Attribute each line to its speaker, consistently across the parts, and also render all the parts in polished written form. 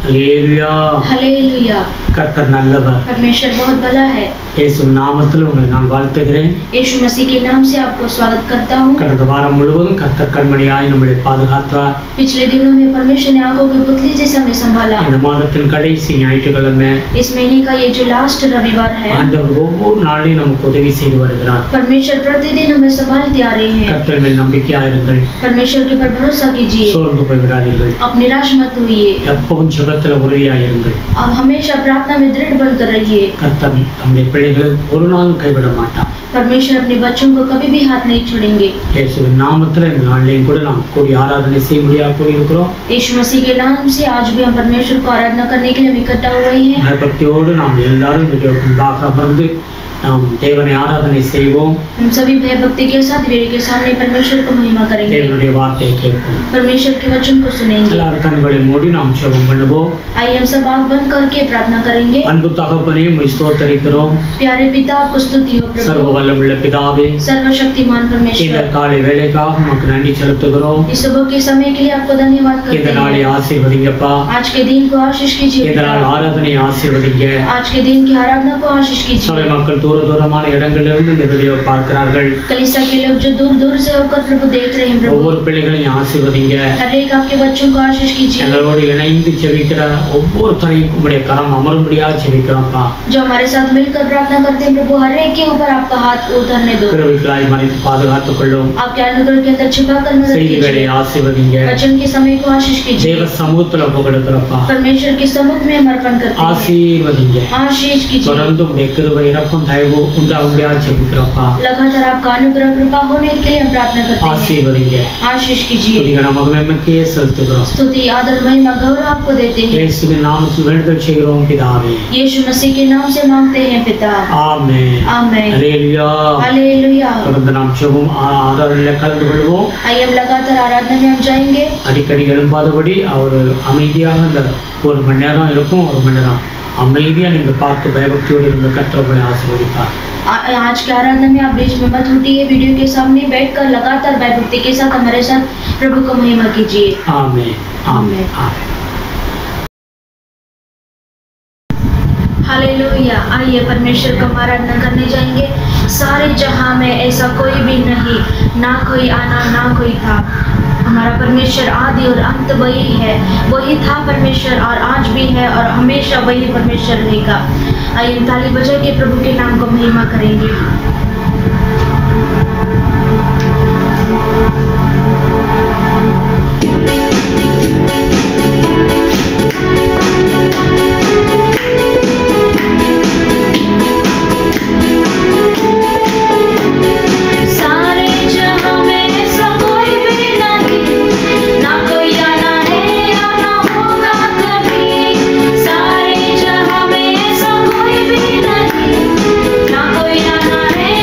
Speaker 1: ஹல்லேலூயா.
Speaker 2: Hallelujah.
Speaker 1: கர்த்தர் நல்லவர்.
Speaker 2: परमेश्वर बहुत भला है।
Speaker 1: இயேசு நாமத்தில் உங்களை நான் வாழ்த்துகிறேன்.
Speaker 2: यीशु मसीह के नाम से आपको स्वागत करता हूँ।
Speaker 1: கடந்த வாரம் முழுவதும் கர்த்தர் கண்மணியாய் நம்மை பாதுகாத்தார்.
Speaker 2: पिछले दिनों में परमेश्वर ने आंखों की पुतली जैसे हमें संभाला।
Speaker 1: இந்த மாதத்தின் கடைசி ஞாயிற்றுக்கிழமை
Speaker 2: इस महीने का ये जो लास्ट रविवार है,
Speaker 1: ஆண்டவர் ஒவ்வொரு நாளையும் நமக்கு உதவி செய்து வருகிறார்.
Speaker 2: परमेश्वर प्रतिदिन हमें संभालते आ रहे हैं।
Speaker 1: கர்த்தர் மேல் நம்பிக்கையாயிருங்கள்.
Speaker 2: परमेश्वर के ऊपर भरोसा कीजिए,
Speaker 1: சோர்ந்து போய் விடாதீர்கள்.
Speaker 2: आप निराश मत होइए,
Speaker 1: எப்பவும் ஜெபத்தில் உறுதியாயிருங்கள்.
Speaker 2: आप हमेशा प्रार्थना में दृढ़ बनकर रहिए।
Speaker 1: கர்த்தர் நம்முடைய பிள்ளைகள் ஒரு நாளும் கைவிட மாட்டார்.
Speaker 2: परमेश्वर अपने बच्चों को कभी भी हाथ नहीं छोड़ेंगे।
Speaker 1: இயேசுவின் நாமத்தில் இந்த நாளிலேயும் கூட நாம் கூடி ஆராதனை செய்ய முடியாது போயிருக்கிறோம்.
Speaker 2: यीशु मसीह के नाम से आज भी हम परमेश्वर को आराधना करने के लिए हम इकट्ठा हुए हैं।
Speaker 1: பயபக்தியோடு நாம் எல்லாரும் வீடியோக்கு முன்பாக அமர்ந்து நாம் தேவனை ஆராதனை செய்வோம்.
Speaker 2: हम सभी भय भक्ति के साथ वीडियो के सामने परमेश्वर को महिमा करेंगे,
Speaker 1: தேவனுடைய வார்த்தையை கேட்போம்.
Speaker 2: परमेश्वर के वचन को सुनेंगे।
Speaker 1: எல்லாரும் கண்களை மூடி நாம் ஜெபம் பண்ணுவோம்.
Speaker 2: आइए हम सब आंख बंद करके प्रार्थना करेंगे।
Speaker 1: அன்பு தகப்பனே, உம்மை ஸ்தோத்திரிக்கிறோம்.
Speaker 2: प्यारे पिता, आपको स्तुति हो
Speaker 1: சர்வ
Speaker 2: प्रभु।
Speaker 1: வல்லமுள்ள பிதாவே,
Speaker 2: सर्वशक्तिमान
Speaker 1: இந்த
Speaker 2: परमेश्वर,
Speaker 1: காலை வேளைக்காக உமக்கு நன்றி செலுத்துகிறோம்.
Speaker 2: इस सुबह के समय के लिए आपको धन्यवाद
Speaker 1: இந்த
Speaker 2: करते
Speaker 1: நாளை
Speaker 2: हैं।
Speaker 1: ஆசீர்வதிங்கப்பா.
Speaker 2: आज के दिन को आशीष कीजिए
Speaker 1: இந்த நாள்
Speaker 2: पिता।
Speaker 1: ஆராதனை ஆசீர்வதிங்க.
Speaker 2: आज के दिन की आराधना को आशीष
Speaker 1: சபை
Speaker 2: कीजिए।
Speaker 1: மக்கள் தூர தூரமான இடங்களிலிருந்து இந்த வீடியோ பார்க்கிறார்கள்.
Speaker 2: कलीसिया के लोग जो दूर दूर से होकर प्रभु देख रहे हैं प्रभु,
Speaker 1: ஒவ்வொரு பிள்ளைகளையும் ஆசீர்வதிங்க.
Speaker 2: हर एक आपके बच्चों को आशीष कीजिए।
Speaker 1: எங்களோடு இணைந்து ஜெபிக்கிற ஒவ்வொருத்தரையும் உம்முடைய கரம் அமரும்படியா ஜெபிக்கிறோம்ப்பா.
Speaker 2: जो हमारे साथ मिलकर प्रार्थना करते हैं प्रभु, हर एक के ऊपर आपका हाथ उतरने दो।
Speaker 1: கிருபைகளாய் மறைத்து பாதுகாத்துக் கொள்ளும்.
Speaker 2: आपके अनुग्रह के अंदर छिपा कर नजर
Speaker 1: செய்திகளை
Speaker 2: कीजिए।
Speaker 1: ஆசீர்வதிங்க.
Speaker 2: वचन के समय को आशीष कीजिए।
Speaker 1: தேவ சமூகத்துல புகழுக்கிறப்பா.
Speaker 2: परमेश्वर के सम्मुख में हम अर्पण करते हैं।
Speaker 1: ஆசீர்வதிங்க.
Speaker 2: आशीष कीजिए।
Speaker 1: தொடர்ந்து உம்முடைய கிருபை இறக்கும் தயவு உண்டாகும்படியா ஜெபிக்கிறோம்ப்பா.
Speaker 2: लगातार आपका अनुग्रह कृपा होने के लिए हम प्रार्थना करते हैं।
Speaker 1: ஆசீர்வதிங்க.
Speaker 2: आशीष कीजिए।
Speaker 1: துதிகன மகிமைக்கே செலுத்துகிறோம்.
Speaker 2: स्तुति आदर महिमा गौरव आपको देते हैं।
Speaker 1: இயேசுவின் நாமத்தில் வேண்டுதல் செய்கிறோம் பிதாவே.
Speaker 2: यीशु मसीह के नाम से मांगते हैं पिता,
Speaker 1: ஆமென்.
Speaker 2: आमेन।
Speaker 1: ஹல்லேலூயா.
Speaker 2: हालेलुया।
Speaker 1: தொடர்ந்து நாம் ஜெபம் ஆராதனையில் கலந்து கொள்வோம்.
Speaker 2: आइए हम लगातार आराधना में हम जाएंगे।
Speaker 1: அடிக்கடி எழும்பாதபடி அவர் அமைதியாக இந்த ஒரு மணி நேரம் இருக்கும், ஒரு மணி நேரம் அமைதியா நீங்க பார்த்து பயபக்தியோடு இருந்த கர்த்தரை ஆசீர்வதிப்பார்.
Speaker 2: आज के आराधना में आप बीच में मत उठिए, वीडियो के सामने बैठकर लगातार भयभक्ति के साथ हमारे साथ प्रभु को महिमा कीजिए।
Speaker 1: आमीन आमीन आमीन।
Speaker 2: हालेलुया। आइए परमेश्वर को हम आराधना करने जाएंगे। सारे जहां में ऐसा कोई भी नहीं, ना कोई आना ना कोई था। हमारा परमेश्वर आदि और अंत वही है, वही था परमेश्वर और आज भी है और हमेशा वही परमेश्वर रहेगा। आइए हम ताली बजा के प्रभु के नाम को महिमा करेंगे।
Speaker 3: ना कोई आना है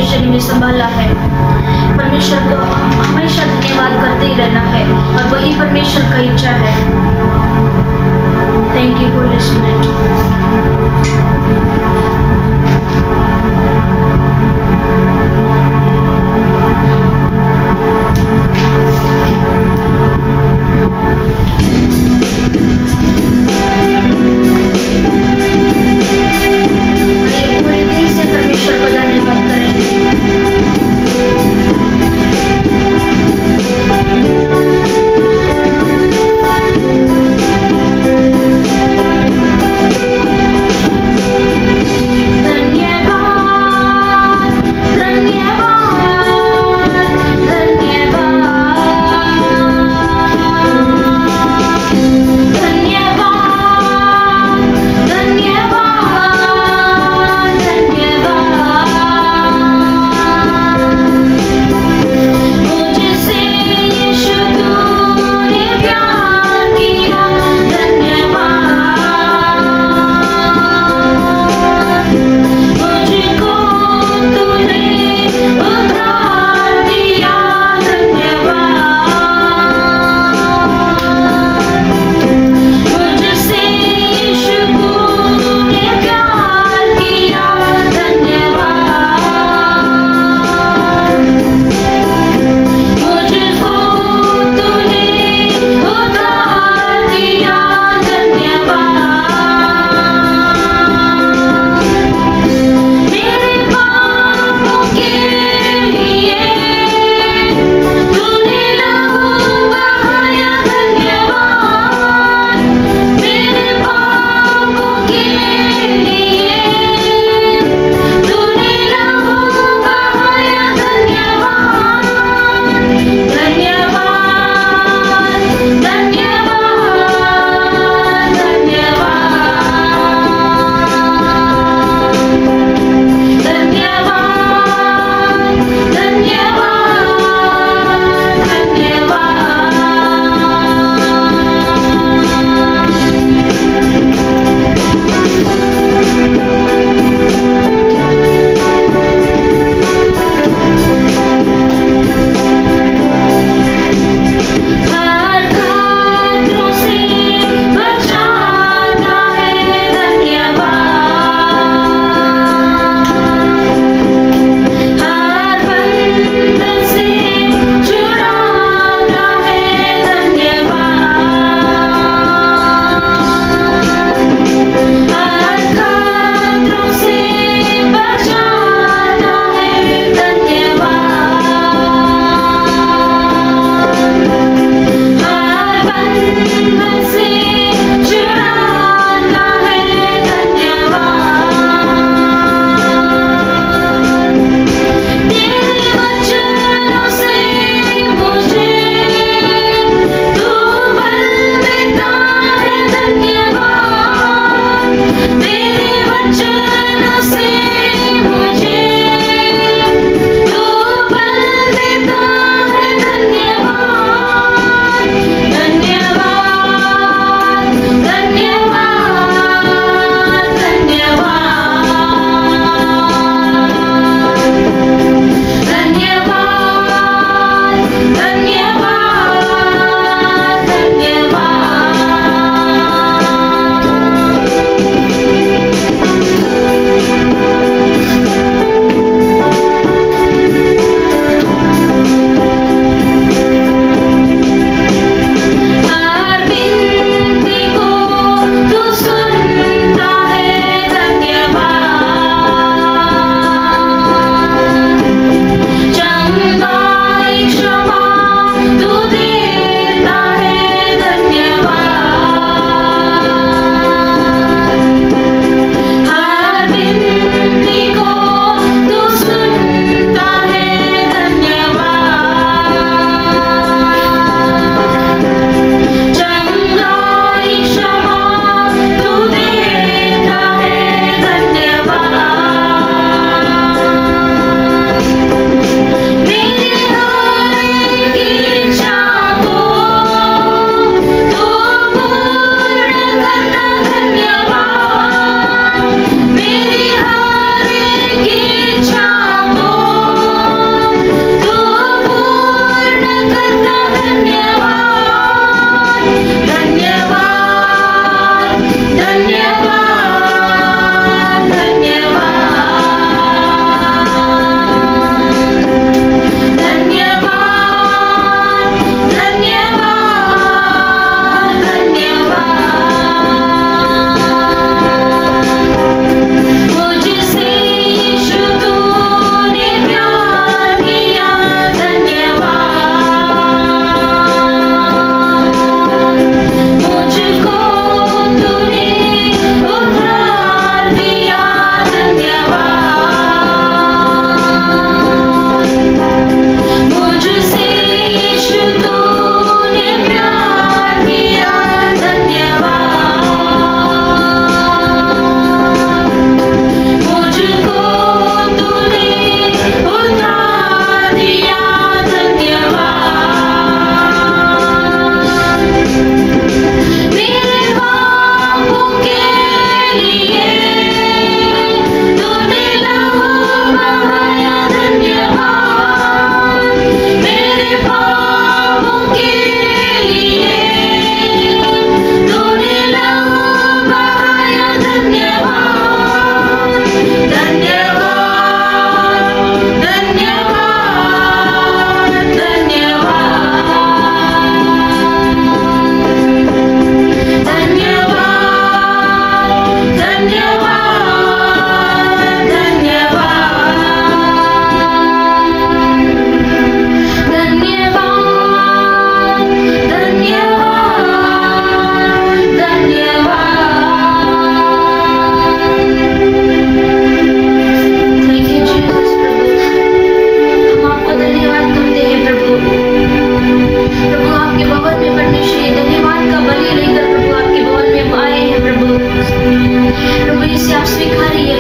Speaker 2: परमेश्वर ने संभाला है। परमेश्वर को हमेशा धन्यवाद करते ही रहना है और वही परमेश्वर का इच्छा है। Thank you Holy spirit. पूरे दिल से परमेश्वर को धन्यवाद करें।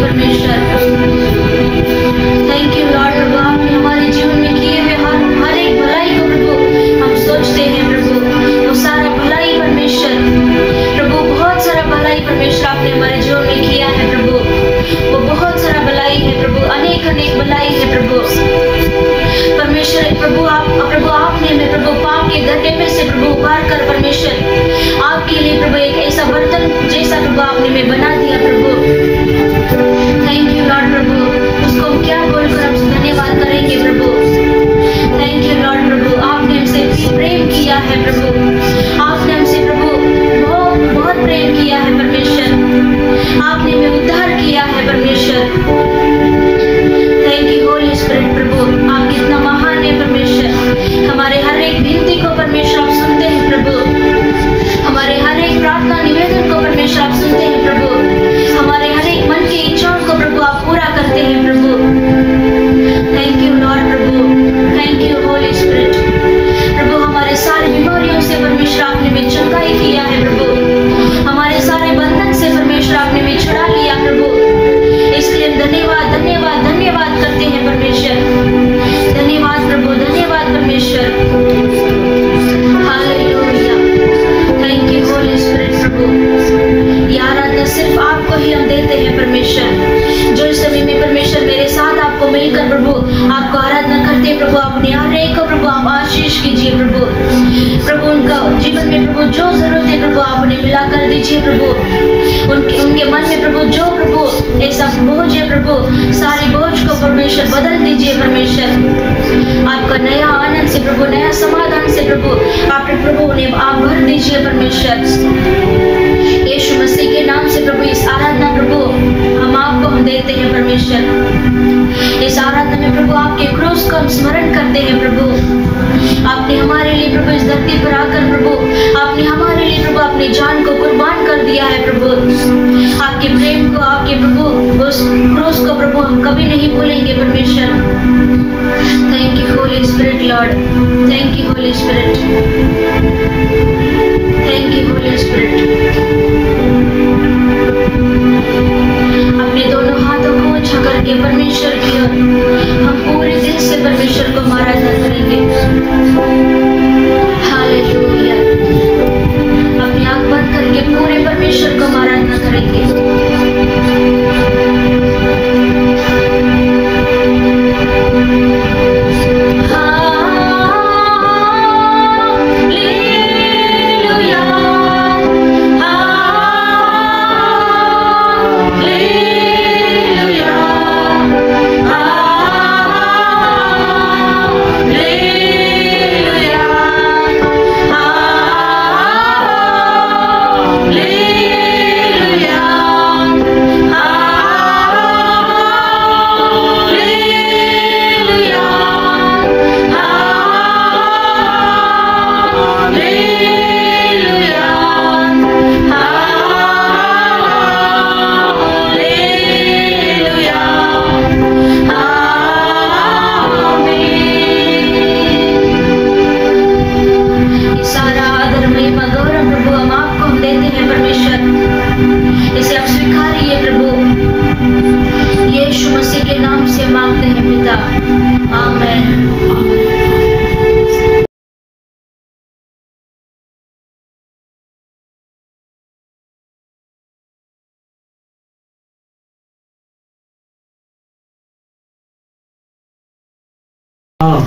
Speaker 2: परमेश्वर। थैंक यू लॉर्ड प्रभु, आपने हमारे जीवन में किए हुए हर एक भलाई को प्रभु हम सोचते हैं प्रभु, वो सारा भलाई परमेश्वर, प्रभु बहुत सारा भलाई परमेश्वर आपने हमारे जीवन में किया है प्रभु, वो बहुत सारा भलाई है प्रभु, अनेक अनेक भलाई है प्रभु परमेश्वर। प्रभु आपने हमें प्रभु पाप के गड्ढे में से प्रभु उबार कर परमेश्वर आपके लिए प्रभु एक ऐसा बर्तन जैसा प्रभु आपने हमें बना दिया प्रभु। थैंक यू लॉर्ड प्रभु, उसको हम क्या बोलकर हम धन्यवाद करेंगे प्रभु। थैंक यू लॉर्ड प्रभु, आपने हमसे प्रेम किया है प्रभु, आपने हमसे प्रभु बहुत बहुत प्रेम किया है परमेश्वर, आपने हमें उद्धार किया है परमेश्वर। थैंक यू होली स्पिरिट प्रभु, आप कितना महान है परमेश्वर। हमारे हर एक विनती को परमेश्वर आप सुनते हैं प्रभु, हमारे हर एक प्रार्थना निवेदन को परमेश्वर आप सुनते हैं प्रभु, हमारे हर एक मन की इच्छाओं को प्रभु आप पूरा करते हैं प्रभु। थैंक यू लॉर्ड प्रभु, थैंक यू होली स्पिरिट प्रभु, हमारे सारी बीमारियों से परमेश्वर आपने में चंगाई किया है प्रभु, हमारे सारे बंधन से परमेश्वर आपने में छुड़ा लिया प्रभु, इसलिए धन्यवाद धन्यवाद धन्यवाद करते हैं परमेश्वर। धन्यवाद प्रभु, धन्यवाद परमेश्वर। Hallelujah, thank you Holy Spirit प्रभु। ये आराधना सिर्फ आपको ही हम देते हैं परमेश्वर। जो इस समय में परमेश्वर मेरे साथ आपको मिलकर प्रभु आपको आराधना करते हैं प्रभु, अपने हर एक को प्रभु आप आशीष कीजिए प्रभु, प्रभु उनका जीवन में प्रभु जो जरूरत है प्रभु आप उन्हें मिला कर दीजिए प्रभु, उनके मन में प्रभु जो प्रभु ऐसा बोझ है प्रभु सारे बोझ को परमेश्वर बदल दीजिए परमेश्वर। आपका नया आनंद से प्रभु, नया समाधान से प्रभु आप प्रभु उन्हें आप भर दीजिए परमेश्वर। यीशु मसीह के नाम से प्रभु इस आराधना प्रभु हम देते हैं परमेश्वर। इस आराधना में प्रभु आपके क्रूस को हम स्मरण करते हैं प्रभु, आपने हमारे लिए प्रभु इस धरती पर आकर प्रभु आपने हमारे लिए प्रभु अपनी जान को कुर्बान कर दिया है प्रभु। आपके प्रेम को, आपके प्रभु उस क्रूस को प्रभु हम कभी नहीं भूलेंगे परमेश्वर। Thank you Holy spirit Lord, thank you Holy spirit, thank you Holy spirit. अपने दोनों हाथों को ऊंचा करके परमेश्वर की ओर हम पूरे दिल से परमेश्वर को आराधना करेंगे। हालेलुया, अपनी आंख बंद करके पूरे परमेश्वर को आराधना करेंगे।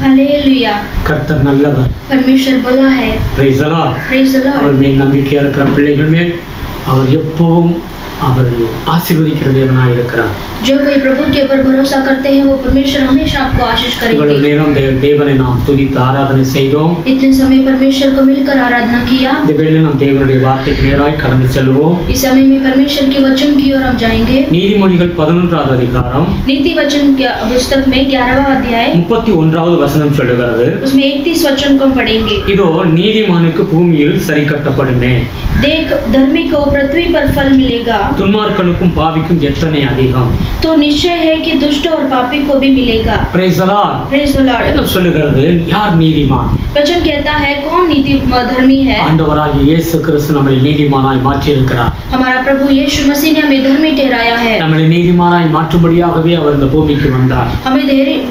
Speaker 2: हालेलुया,
Speaker 1: கர்த்தர் நல்லவர்,
Speaker 2: परमेश्वर भला है।
Speaker 1: Praise the Lord.
Speaker 2: Praise the Lord.
Speaker 1: அவர் மேல் நம்பிக்கையா இருக்கிற பிள்ளைகள் மேல் அவர் எப்பவும் அவர் ஆசீர்வதிக்கிற தேவனாய் இருக்கிறார்।
Speaker 2: जो कोई प्रभु के ऊपर भरोसा करते हैं वो परमेश्वर हमेशा आपको आशीष करेंगे।
Speaker 1: இவ்வளவு நேரம் தேவனை நாம் துதித்து ஆராதனை செய்தோம்।
Speaker 2: इतने समय परमेश्वर को मिलकर आराधना किया।
Speaker 1: இந்த வேளையில் நாம் தேவனுடைய வார்த்தைக்கு நேராய் கடந்து செல்வோம்।
Speaker 2: इस समय में परमेश्वर के वचन की ओर हम जाएंगे।
Speaker 1: நீதிமொழிகள் 11வது அதிகாரம்
Speaker 2: नीति वचन के पुस्तक में 11वां अध्याय
Speaker 1: 31வது வசனம் சொல்லுகிறது,
Speaker 2: उसमें 31 वचन को पढ़ेंगे।
Speaker 1: இதோ நீதிமானுக்கு பூமியில் சரி கட்டப்படுமே,
Speaker 2: देख धर्मी को पृथ्वी पर फल मिलेगा,
Speaker 1: துன்மார்க்கனுக்கும் பாவிக்கும் எத்தனை அதிகம்.
Speaker 2: तो निश्चय है कि दुष्ट और पापी को भी मिलेगा।
Speaker 1: Praise the Lord.
Speaker 2: Praise the Lord।
Speaker 1: என்ன சொல்லுகிறது? யார் நீதிமான்?
Speaker 2: वचन कहता है कौन नीति धर्मी है।
Speaker 1: ஆண்டவராகிய இயேசு கிறிஸ்து நம்மை நீதிமானாய் மாற்றி இருக்கிறார்.
Speaker 2: हमारा प्रभु यीशु मसीह ने हमें धर्मी ठहराया है।
Speaker 1: நம்மை நீதிமானாய் மாற்றும்படியாகவே அவர் இந்த பூமிக்கு வந்தார்.
Speaker 2: हमें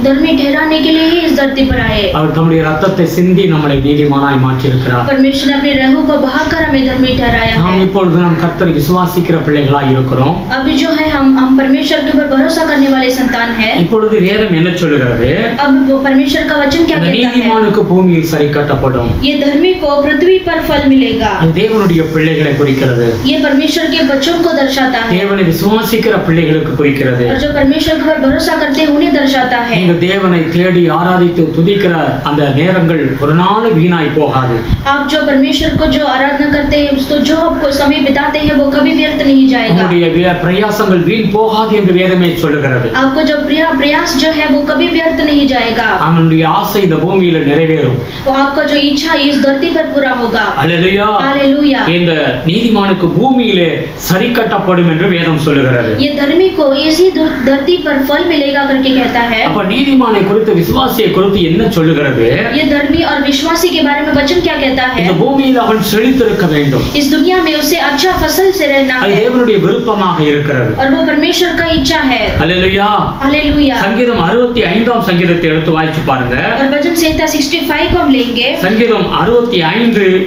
Speaker 2: धर्मी ठहराने के लिए ही इस धरती पर आए।
Speaker 1: அவர் தம்முடைய ரத்தத்தை சிந்தி நம்மை நீதிமானாய் மாற்றி இருக்கிறார்.
Speaker 2: परमेश्वर ने अपने लहू को बहाकर हमें धर्मी ठहराया है।
Speaker 1: நாம் இப்பொழுது நம் கர்த்தரை விசுவாசிக்கிற பிள்ளைகளாய் இருக்கிறோம்.
Speaker 2: अभी जो है हम परमेश्वर के ऊपर भरोसा करने वाले संतान हैं।
Speaker 1: இப்பொழுது வேதம் என்ன சொல்லுகிறது?
Speaker 2: अब वो परमेश्वर का वचन क्या कहता है?
Speaker 1: நீதிமானுக்கு பூமியில் சரி கட்டப்படும்.
Speaker 2: ये धर्मी को पृथ्वी पर फल मिलेगा।
Speaker 1: அது தேவனுடைய பிள்ளைகளை குறிக்கிறது.
Speaker 2: ये परमेश्वर के बच्चों को दर्शाता है।
Speaker 1: தேவனை விசுவாசிக்கிற பிள்ளைகளுக்கு குறிக்கிறது.
Speaker 2: और जो परमेश्वर पर भरोसा करते हैं उन्हें दर्शाता है।
Speaker 1: நீங்க தேவனை தேடி ஆராதித்து துதிக்கிற அந்த நேரங்கள் ஒரு நாள் வீணாய் போகாது.
Speaker 2: आप जो परमेश्वर को जो आराधना करते हैं तो जो आपको समय बिताते हैं वो कभी व्यर्थ नहीं जाएगा।
Speaker 1: உங்களுடைய பிரயாசங்கள் வீண் போகாது என்று வேதமே சொல்லுகிறது.
Speaker 2: आपको जो प्रयास जो है वो कभी व्यर्थ नहीं जाएगा।
Speaker 1: அவனுடைய ஆசை இந்த பூமியில நிறைவேறும்.
Speaker 2: वो आपका जो इच्छा इस धरती पर पूरा होगा।
Speaker 1: அல்லேலூயா.
Speaker 2: हालेलुया।
Speaker 1: இந்த நீதிமானுக்கு பூமியிலே சரி கட்டப்படும் என்று வேதம் சொல்லுகிறது.
Speaker 2: ये धर्मी को इसी धरती पर फल मिलेगा करके कहता है।
Speaker 1: அப்ப நீதிமானை குறித்து விசுவாசியை குறித்து என்ன சொல்லுகிறது?
Speaker 2: ये धर्मी और विश्वासी के बारे में वचन क्या कहता है?
Speaker 1: இந்த பூமியில் அவன் செழித்திருக்க வேண்டும்.
Speaker 2: इस दुनिया में उसे अच्छा फसल से रहना
Speaker 1: அது
Speaker 2: है
Speaker 1: தேவனுடைய விருப்பமாக இருக்கிறது.
Speaker 2: और वो परमेश्वर का इच्छा है।
Speaker 1: அல்லேலூயா.
Speaker 2: हालेलुया।
Speaker 1: சங்கீதம் 65ஆம் சங்கீதத்தை எடுத்து வாசிச்சு பாருங்க.
Speaker 2: और वचन संहिता 65 को हम लेंगे।
Speaker 1: சங்கீதம் 65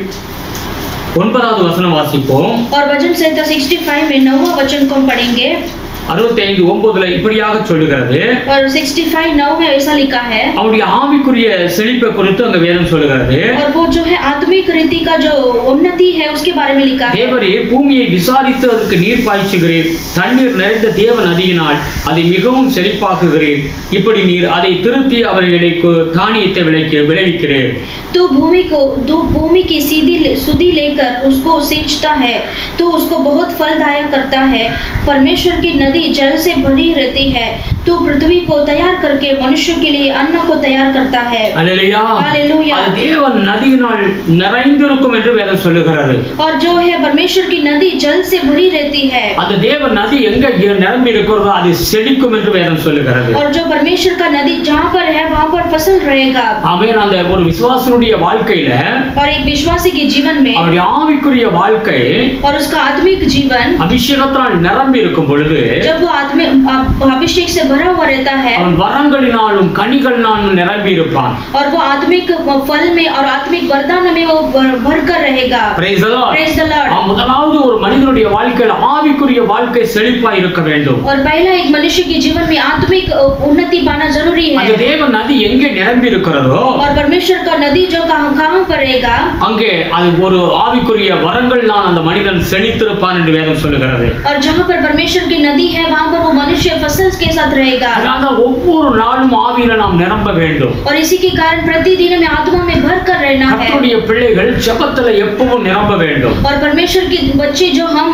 Speaker 1: 9வது வசனம் வாசிப்போம்.
Speaker 2: और वचन संहिता 65 में 9वां वचन को हम पढ़ेंगे।
Speaker 1: 65:9 இப்படியாக சொல்லுகிறது.
Speaker 2: और 65:9 में ऐसा लिखा है।
Speaker 1: அவருடைய ஆவிக்குரிய செழிப்பை குறித்து அந்த வேதம் சொல்லுகிறது.
Speaker 2: और वो जो है आत्मिक रीति का जो उन्नति है उसके बारे में लिखा है।
Speaker 1: தேவரே பூமியை விசாரித்து அதற்கு நீர் பாய்ச்சுகிறீர். தண்ணீர் நிறைந்த தேவ நதியினால் அதை மிகவும் செழிப்பாக்குகிறீர். இப்படி நீர் அதை திருத்தி அவர்களுக்கு தானியத்தை விளைவிக்கிறீர்.
Speaker 2: तो भूमि की सुधी लेकर उसको सिंचता है तो उसको बहुत फलदायक करता है। परमेश्वर की नदी जल से भरी रहती है तो पृथ्वी को तैयार करके मनुष्य के लिए अन्न को तैयार करता है।
Speaker 1: அல்லேலூயா.
Speaker 2: हालेलुया।
Speaker 1: அது தேவ நதியினால் நிறைந்திருக்கும் என்று வேதம் சொல்லுகிறது.
Speaker 2: और जो है परमेश्वर की नदी जल से भरी रहती है।
Speaker 1: அந்த தேவ நதி எங்க நிரம்பி இருக்கிறதோ அது செழிக்கும் என்று வேதம் சொல்லுகிறது.
Speaker 2: और जो परमेश्वर का नदी जहाँ पर है वहाँ पर फसल रहेगा।
Speaker 1: ஆமென். அந்த ஒரு விசுவாசனுடைய வாழ்க்கையில
Speaker 2: और एक विश्वासी के जीवन में
Speaker 1: அவருடைய ஆவிக்குரிய வாழ்க்கை
Speaker 2: और उसका आत्मिक जीवन
Speaker 1: அபிஷேகத்தால் நிரம்பி இருக்கும் பொழுது
Speaker 2: जब वो अभिषेक से भरा हुआ रहता है
Speaker 1: அவன் வரங்களினாலும் கனிகளினாலும் நிரம்பி இருப்பான்.
Speaker 2: और वो आत्मिक फल में और आत्मिक वरदान में वो भरकर रहेगा।
Speaker 1: Praise the Lord.
Speaker 2: Praise the Lord।
Speaker 1: முதலாவது ஒரு மனிதனுடைய வாழ்க்கையில ஆவிக்குரிய வாழ்க்கை செழிப்பா இருக்க வேண்டும்.
Speaker 2: और पहला एक मनुष्य के जीवन में आत्मिक उन्नति पाना जरूरी
Speaker 1: அந்த
Speaker 2: है।
Speaker 1: தேவ நதி எங்கே நிரம்பி இருக்கிறதோ
Speaker 2: और परमेश्वर का नदी जो कहाँ पर रहेगा
Speaker 1: அங்கே அது ஒரு ஆவிக்குரிய வரங்கள்னால் அந்த மனிதன் செழித்திருப்பான் என்று வேதம் சொல்லுகிறது.
Speaker 2: और जहाँ पर परमेश्वर की नदी है वहाँ पर वो मनुष्य फसल के साथ रहेगा।
Speaker 1: அதனால ஒவ்வொரு நாளும் ஆவியில நாம் நிரம்ப வேண்டும்.
Speaker 2: और इसी के कारण प्रतिदिन हमें आत्मा में भर कर रहना है।
Speaker 1: கர்த்தருடைய பிள்ளைகள் ஜெபத்துல எப்பவும் நிரம்ப வேண்டும்.
Speaker 2: और परमेश्वर के बच्चे जो हम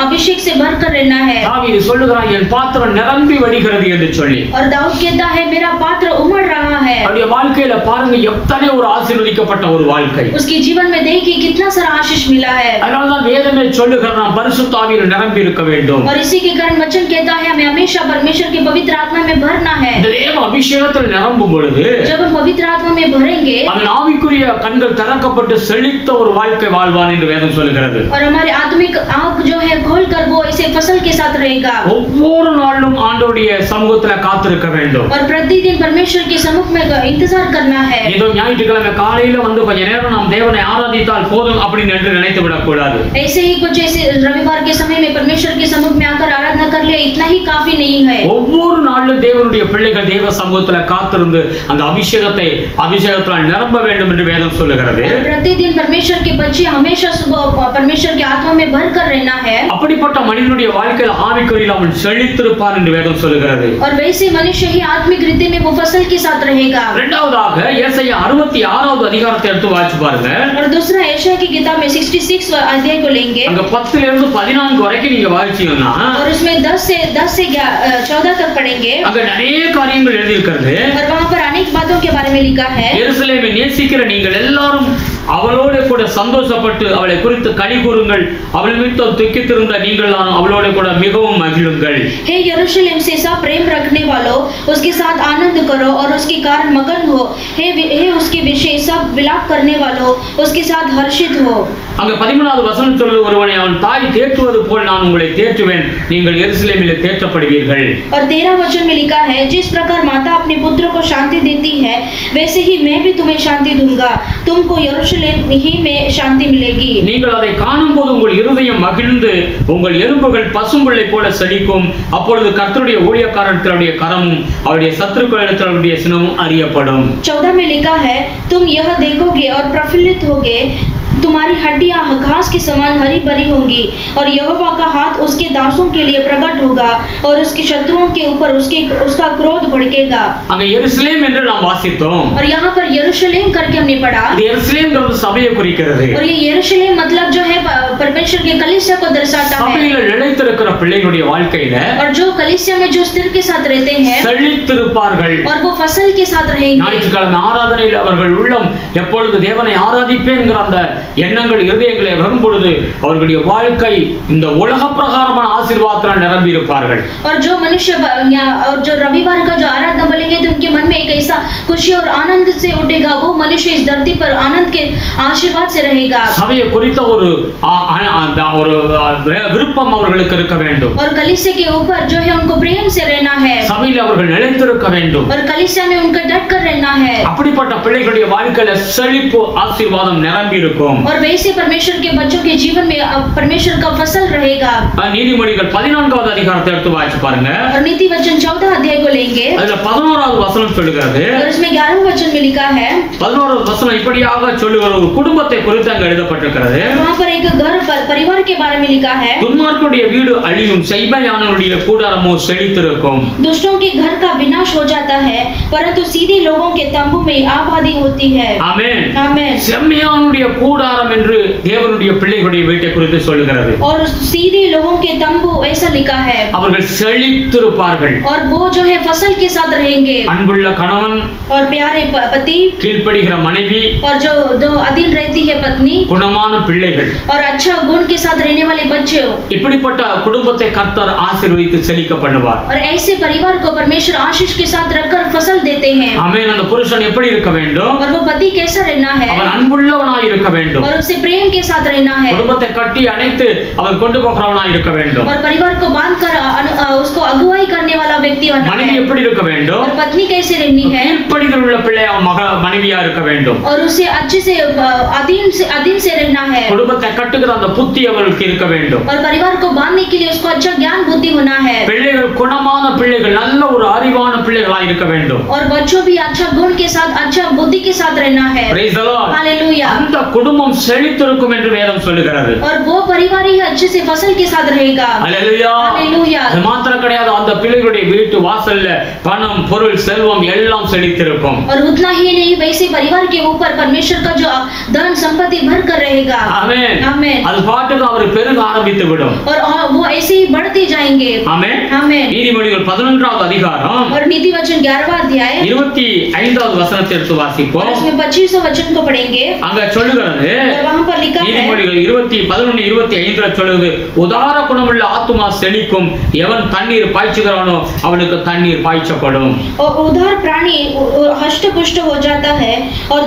Speaker 2: अभिषेक से भर कर रहना है।
Speaker 1: தாவீது சொல்லுகிறான் என் பாத்திரம் நிரம்பி வடிகிறது என்று சொல்லி.
Speaker 2: और दाऊद कहता है मेरा पात्र उमड़ रहा है।
Speaker 1: அவருடைய வாழ்க்கையில பாருங்க எத்தனை ஒரு ஆசீர்வதிக்கப்பட்ட ஒரு வாழ்க்கை.
Speaker 2: उसके जीवन में देखिए कितना सारा आशीष मिला है।
Speaker 1: அதனால தான் வேதமே சொல்லுகிறது நாம் பரிசுத்த ஆவியில நிரம்பி இருக்க வேண்டும்.
Speaker 2: और इसी के कारण वचन कहता है हमें हमेशा परमेश्वर के पवित्र आत्मा में भरना है।
Speaker 1: இந்த தேவ அபிஷேகத்தில் நிரம்பும் பொழுது
Speaker 2: जब हम पवित्र आत्मा में भरेंगे
Speaker 1: அவன் ஆவிக்குரிய கண்கள் திறக்கப்பட்டு செழித்த ஒரு வாழ்க்கை வாழ்வான் என்று வேதம் சொல்லுகிறது.
Speaker 2: और हमारे आत्मिक आंख जो है खोल कर वो ऐसे फसल के साथ रहेगा।
Speaker 1: ஒவ்வொரு நாளும் ஆண்டவருடைய சமூகத்துல காத்திருக்க வேண்டும்.
Speaker 2: और प्रतिदिन परमेश्वर के सम्मुख में इंतजार करना है।
Speaker 1: ஏதோ ஞாயிற்றுக்கிழமை காலையில வந்து கொஞ்ச நேரம் நாம் தேவனை ஆராதித்தால் போதும் அப்படின்னு என்று நினைத்து விடக் கூடாது.
Speaker 2: ऐसे ही कुछ ऐसे रविवार के समय में परमेश्वर के सम्मुख में आकर आराधना कर लिया इतना ही काफी नहीं है।
Speaker 1: ஒவ்வொரு நாளும் தேவனுடைய பிள்ளைகள் தேவ சமூகத்துல காத்திருந்து அந்த அபிஷேகத்தால் நிரம்ப வேண்டும் என்று வேதம் சொல்லுகிறது.
Speaker 2: प्रतिदिन परमेश्वर के बच्चे हमेशा सुबह परमेश्वर के आत्मा में भर कर रहना है।
Speaker 1: அப்படிப்பட்ட மனிதனுடைய வாழ்க்கையில் ஆவிக்குரியில் அவன் செழித்திருப்பான் என்று வேதம் சொல்லுகிறது.
Speaker 2: और वैसे मनुष्य ही आत्मिक रीति में वो फसल के साथ रहेगा।
Speaker 1: இரண்டாவதாக ஏசாயா 66வது அதிகாரத்தை எடுத்து வாசிச்சு பாருங்க.
Speaker 2: और दूसरा यशायाह की किताब में 66 अध्याय को लेंगे।
Speaker 1: அங்க 10 இருந்து 14 வரைக்கும் நீங்க வாசிச்சீங்கன்னா
Speaker 2: और उसमें 10 से 14 तक पढ़ेंगे।
Speaker 1: அங்க நிறைய காரியங்கள் எழுதி இருக்கிறது.
Speaker 2: और वहां पर अनेक बातों के बारे में लिखा है।
Speaker 1: எருசலேமை நேசிக்கிற நீங்கள் எல்லாரும் அவளோடு கூட சந்தோஷப்பட்டு அவளை குறித்து களி கூறுங்கள், அவள் நிமித்தம் துக்கித்திருந்த நீங்கள் அவளோடு கூட மிகவும் மகிழுங்கள்.
Speaker 2: हे यरूशलेम से सब प्रेम रखने वालों, उसके साथ आनंद करो और उसके कारण मगन हो। हे उसके विषय सब विलाप करने वालों, उसके साथ हर्षित हो।
Speaker 1: அங்க 13வது வசனம் சொல்லுது, ஒருவனை அவன் தாய் தேற்றுவது போல் நான் உங்களை தேற்றுவேன், நீங்கள் எருசலேமிலே தேற்றப்படுவீர்கள்.
Speaker 2: और 13 वचन में लिखा है, जिस प्रकार माता अपने पुत्र को शांति देती है, वैसे ही मैं भी तुम्हें शांति दूंगा, तुमको यरूशलेम ही में शांति मिलेगी।
Speaker 1: நீங்கள் அதை காணும்போது உங்கள் இருதயம் மகிழ்ந்து உங்கள் எலும்புகள் பசும்புல்லை போல செழிக்கும். அப்பொழுது கர்த்தருடைய ஊழியக்காரர்களுடைய கரமும் அவருடைய சத்துருக்களிடத்தினுடைய சினமும் அறியப்படும்.
Speaker 2: 14 में लिखा है, तुम यह देखोगे और प्रफुल्लित होगे, तुम्हारी हड्डियां घास के समान हरी भरी होंगी और यहोवा का हाथ उसके दासों के लिए प्रकट होगा और उसके शत्रुओं के ऊपर उसका क्रोध भड़केगा।
Speaker 1: அங்க எருசலேம் என்று நாம் வாசித்தோம்.
Speaker 2: और यहाँ पर यरूशलेम करके हमने पढ़ा।
Speaker 1: இது எருசலேம்ங்கிறது சபையை குறிக்கிறது.
Speaker 2: और ये यरूशलेम मतलब जो है परमेश्वर के कलीसिया को दर्शाता है।
Speaker 1: சபையில நிலைத்திருக்கிற பிள்ளைகளுடைய வாழ்க்கையில
Speaker 2: और जो कलीसिया में जो स्थिर के साथ रहते हैं
Speaker 1: செழித்திருப்பார்கள்
Speaker 2: और वो फसल के साथ रहेंगे।
Speaker 1: ஞாயிற்றுக்கிழமை ஆராதனையில் அவர்கள் உள்ளம் எப்பொழுது தேவனை ஆராதிப்பேங்கிற அந்த எண்ணங்கள் இருதயங்களை வரும் பொழுது அவர்களுடைய வாழ்க்கை இந்த உலக பிரகாரமான ஆசீர்வாதத்தால் நிரம்பி இருப்பார்கள்.
Speaker 2: और जो मनुष्य और जो रविवार का जो आराधना बोलेंगे तो उनके मन में एक ऐसा खुशी और आनंद से उठेगा, वो मनुष्य इस धरती पर आनंद के आशीर्वाद से रहेगा।
Speaker 1: சபையை குறித்த ஒரு விருப்பம் அவர்களுக்கு இருக்க வேண்டும்.
Speaker 2: और कलीसिया के ऊपर जो है उनको प्रेम से रहना है।
Speaker 1: சபையில் அவர்கள் நிலைத்திருக்க வேண்டும்.
Speaker 2: और कलीसिया में उनका डट कर रहना है।
Speaker 1: அப்படிப்பட்ட பிள்ளைகளுடைய வாழ்க்கையில செழிப்பு ஆசீர்வாதம் நிரம்பி இருக்கும்.
Speaker 2: और वैसे परमेश्वर के बच्चों के जीवन में परमेश्वर का फसल रहेगा।
Speaker 1: நீதிமொழிகள் 14வது அதிகாரத்தை எடுத்து வாசிச்சு பாருங்க.
Speaker 2: और नीति वचन 14 अध्याय को लेंगे।
Speaker 1: அதுல 11வது வசனம் சொல்லுகிறது.
Speaker 2: और इसमें 11वें वचन में लिखा है,
Speaker 1: 11வது வசனம் இப்படியாக சொல்லுகிற ஒரு குடும்பத்தை குறித்து அங்க எழுதப்பட்டிருக்கிறது.
Speaker 2: वहाँ पर एक घर परिवार के बारे में लिखा है,
Speaker 1: துன்மார்க்கருடைய வீடு அழியும், செம்மையானவருடைய கூடாரமோ செழித்திருக்கும்.
Speaker 2: दुष्टों के घर का विनाश हो जाता है, परंतु सीधे लोगों के तंबू में आबादी होती है।
Speaker 1: ஆமென்.
Speaker 2: आमेन।
Speaker 1: செம்மையானவருடைய கூடாரம் என்று தேவனுடைய பிள்ளைகளுடைய வீட்டை குறித்து சொல்லுகிறது.
Speaker 2: और सीधे लोगों के तंबू ऐसा लिखा है,
Speaker 1: அவர்கள் செழித்திருப்பார்கள்.
Speaker 2: और वो जो है फसल के साथ रहेंगे।
Speaker 1: அன்புள்ள கணவன்,
Speaker 2: और प्यारे पति,
Speaker 1: கீழ்ப்படிகிற மனைவி,
Speaker 2: और जो अधीन रहती है पत्नी,
Speaker 1: குணமான பிள்ளைகள்,
Speaker 2: और अच्छा गुण के साथ रहने वाले बच्चे।
Speaker 1: இப்படிப்பட்ட குடும்பத்தை கர்த்தர் ஆசீர்வதித்து செழிக்க பண்ணுவார்.
Speaker 2: और ऐसे परिवार को परमेश्वर आशीष के साथ रखकर फसल देते हैं।
Speaker 1: ஆமென். அந்த புருஷன் எப்படி இருக்க வேண்டும்?
Speaker 2: और वो पति कैसा रहना है?
Speaker 1: அவன் அன்புள்ளவனாய் இருக்க வேண்டும்.
Speaker 2: और उससे प्रेम के साथ रहना है।
Speaker 1: குடும்பத்தை கட்டி அணைத்து அவர் கொண்டு போகிறவனாய் இருக்க வேண்டும்.
Speaker 2: और परिवार को बांधकर उसको अगुवाई करने वाला व्यक्ति बनना
Speaker 1: மனைவி
Speaker 2: है।
Speaker 1: எப்படி இருக்க வேண்டும்?
Speaker 2: और पत्नी कैसे रहनी है?
Speaker 1: கீழ்ப்படிதல் உள்ள பிள்ளை அவன் மனைவியா இருக்க வேண்டும்.
Speaker 2: और उसे अच्छे से अधीन से रहना है।
Speaker 1: குடும்பத்தை கட்டுகிற அந்த புத்தி அவருக்கு இருக்க வேண்டும்.
Speaker 2: और परिवार को बांधने के लिए उसको अच्छा ज्ञान बुद्धि होना है।
Speaker 1: பிள்ளைகள் குணமான பிள்ளைகள், நல்ல ஒரு அறிவான பிள்ளைகளாய் இருக்க வேண்டும்.
Speaker 2: और बच्चों भी अच्छा गुण के साथ अच्छा बुद्धि के साथ रहना है।
Speaker 1: Praise the Lord.
Speaker 2: हालेलुया।
Speaker 1: அந்த குடும்பம் செழித்திருக்கும் என்று வேதம் சொல்லுகிறது.
Speaker 2: और वो परिवार ही अच्छे से फसल के साथ रहेगा।
Speaker 1: ஹalleluya.
Speaker 2: हालेलुया।
Speaker 1: அது மாத்திரம் கிடையாது, அந்த பிள்ளைகளுடைய வீட்டு வாசல்ல பணம், பொருள், செல்வம் எல்லாம் செழித்திருக்கும்.
Speaker 2: और उतना ही नहीं, वैसे परिवार के ऊपर परमेश्वर का जो धन संपत्ति भर कर रहेगा।
Speaker 1: ஆமென்.
Speaker 2: आमेन।
Speaker 1: அது பாட்டுக்கு அவர் பெருக ஆரம்பித்து விடும்.
Speaker 2: और वो ऐसे ही बढ़ते जाएंगे।
Speaker 1: ஆமென்.
Speaker 2: आमेन।
Speaker 1: நீதிமொழிகள் 11வது அதிகாரம்
Speaker 2: और नीति वचन 11वां अध्याय
Speaker 1: 25வது வசனத்தை எடுத்து வாசிப்போம்.
Speaker 2: और इसमें 25वां वचन को पढ़ेंगे।
Speaker 1: அங்க சொல்லுகிறது,
Speaker 2: और वहां पर लिखा है,
Speaker 1: நீதிமொழிகள் 11:25 சொல்லுது, உதார குணமுள்ள ஆத்துமா செழிக்கும், எவன் தண்ணீர் பாய்ச்சுகிறானோ அவனுக்கு தண்ணீர் பாய்ச்சப்படும்.
Speaker 2: और उदार प्राणी हष्ट पुष्ट हो जाता है, और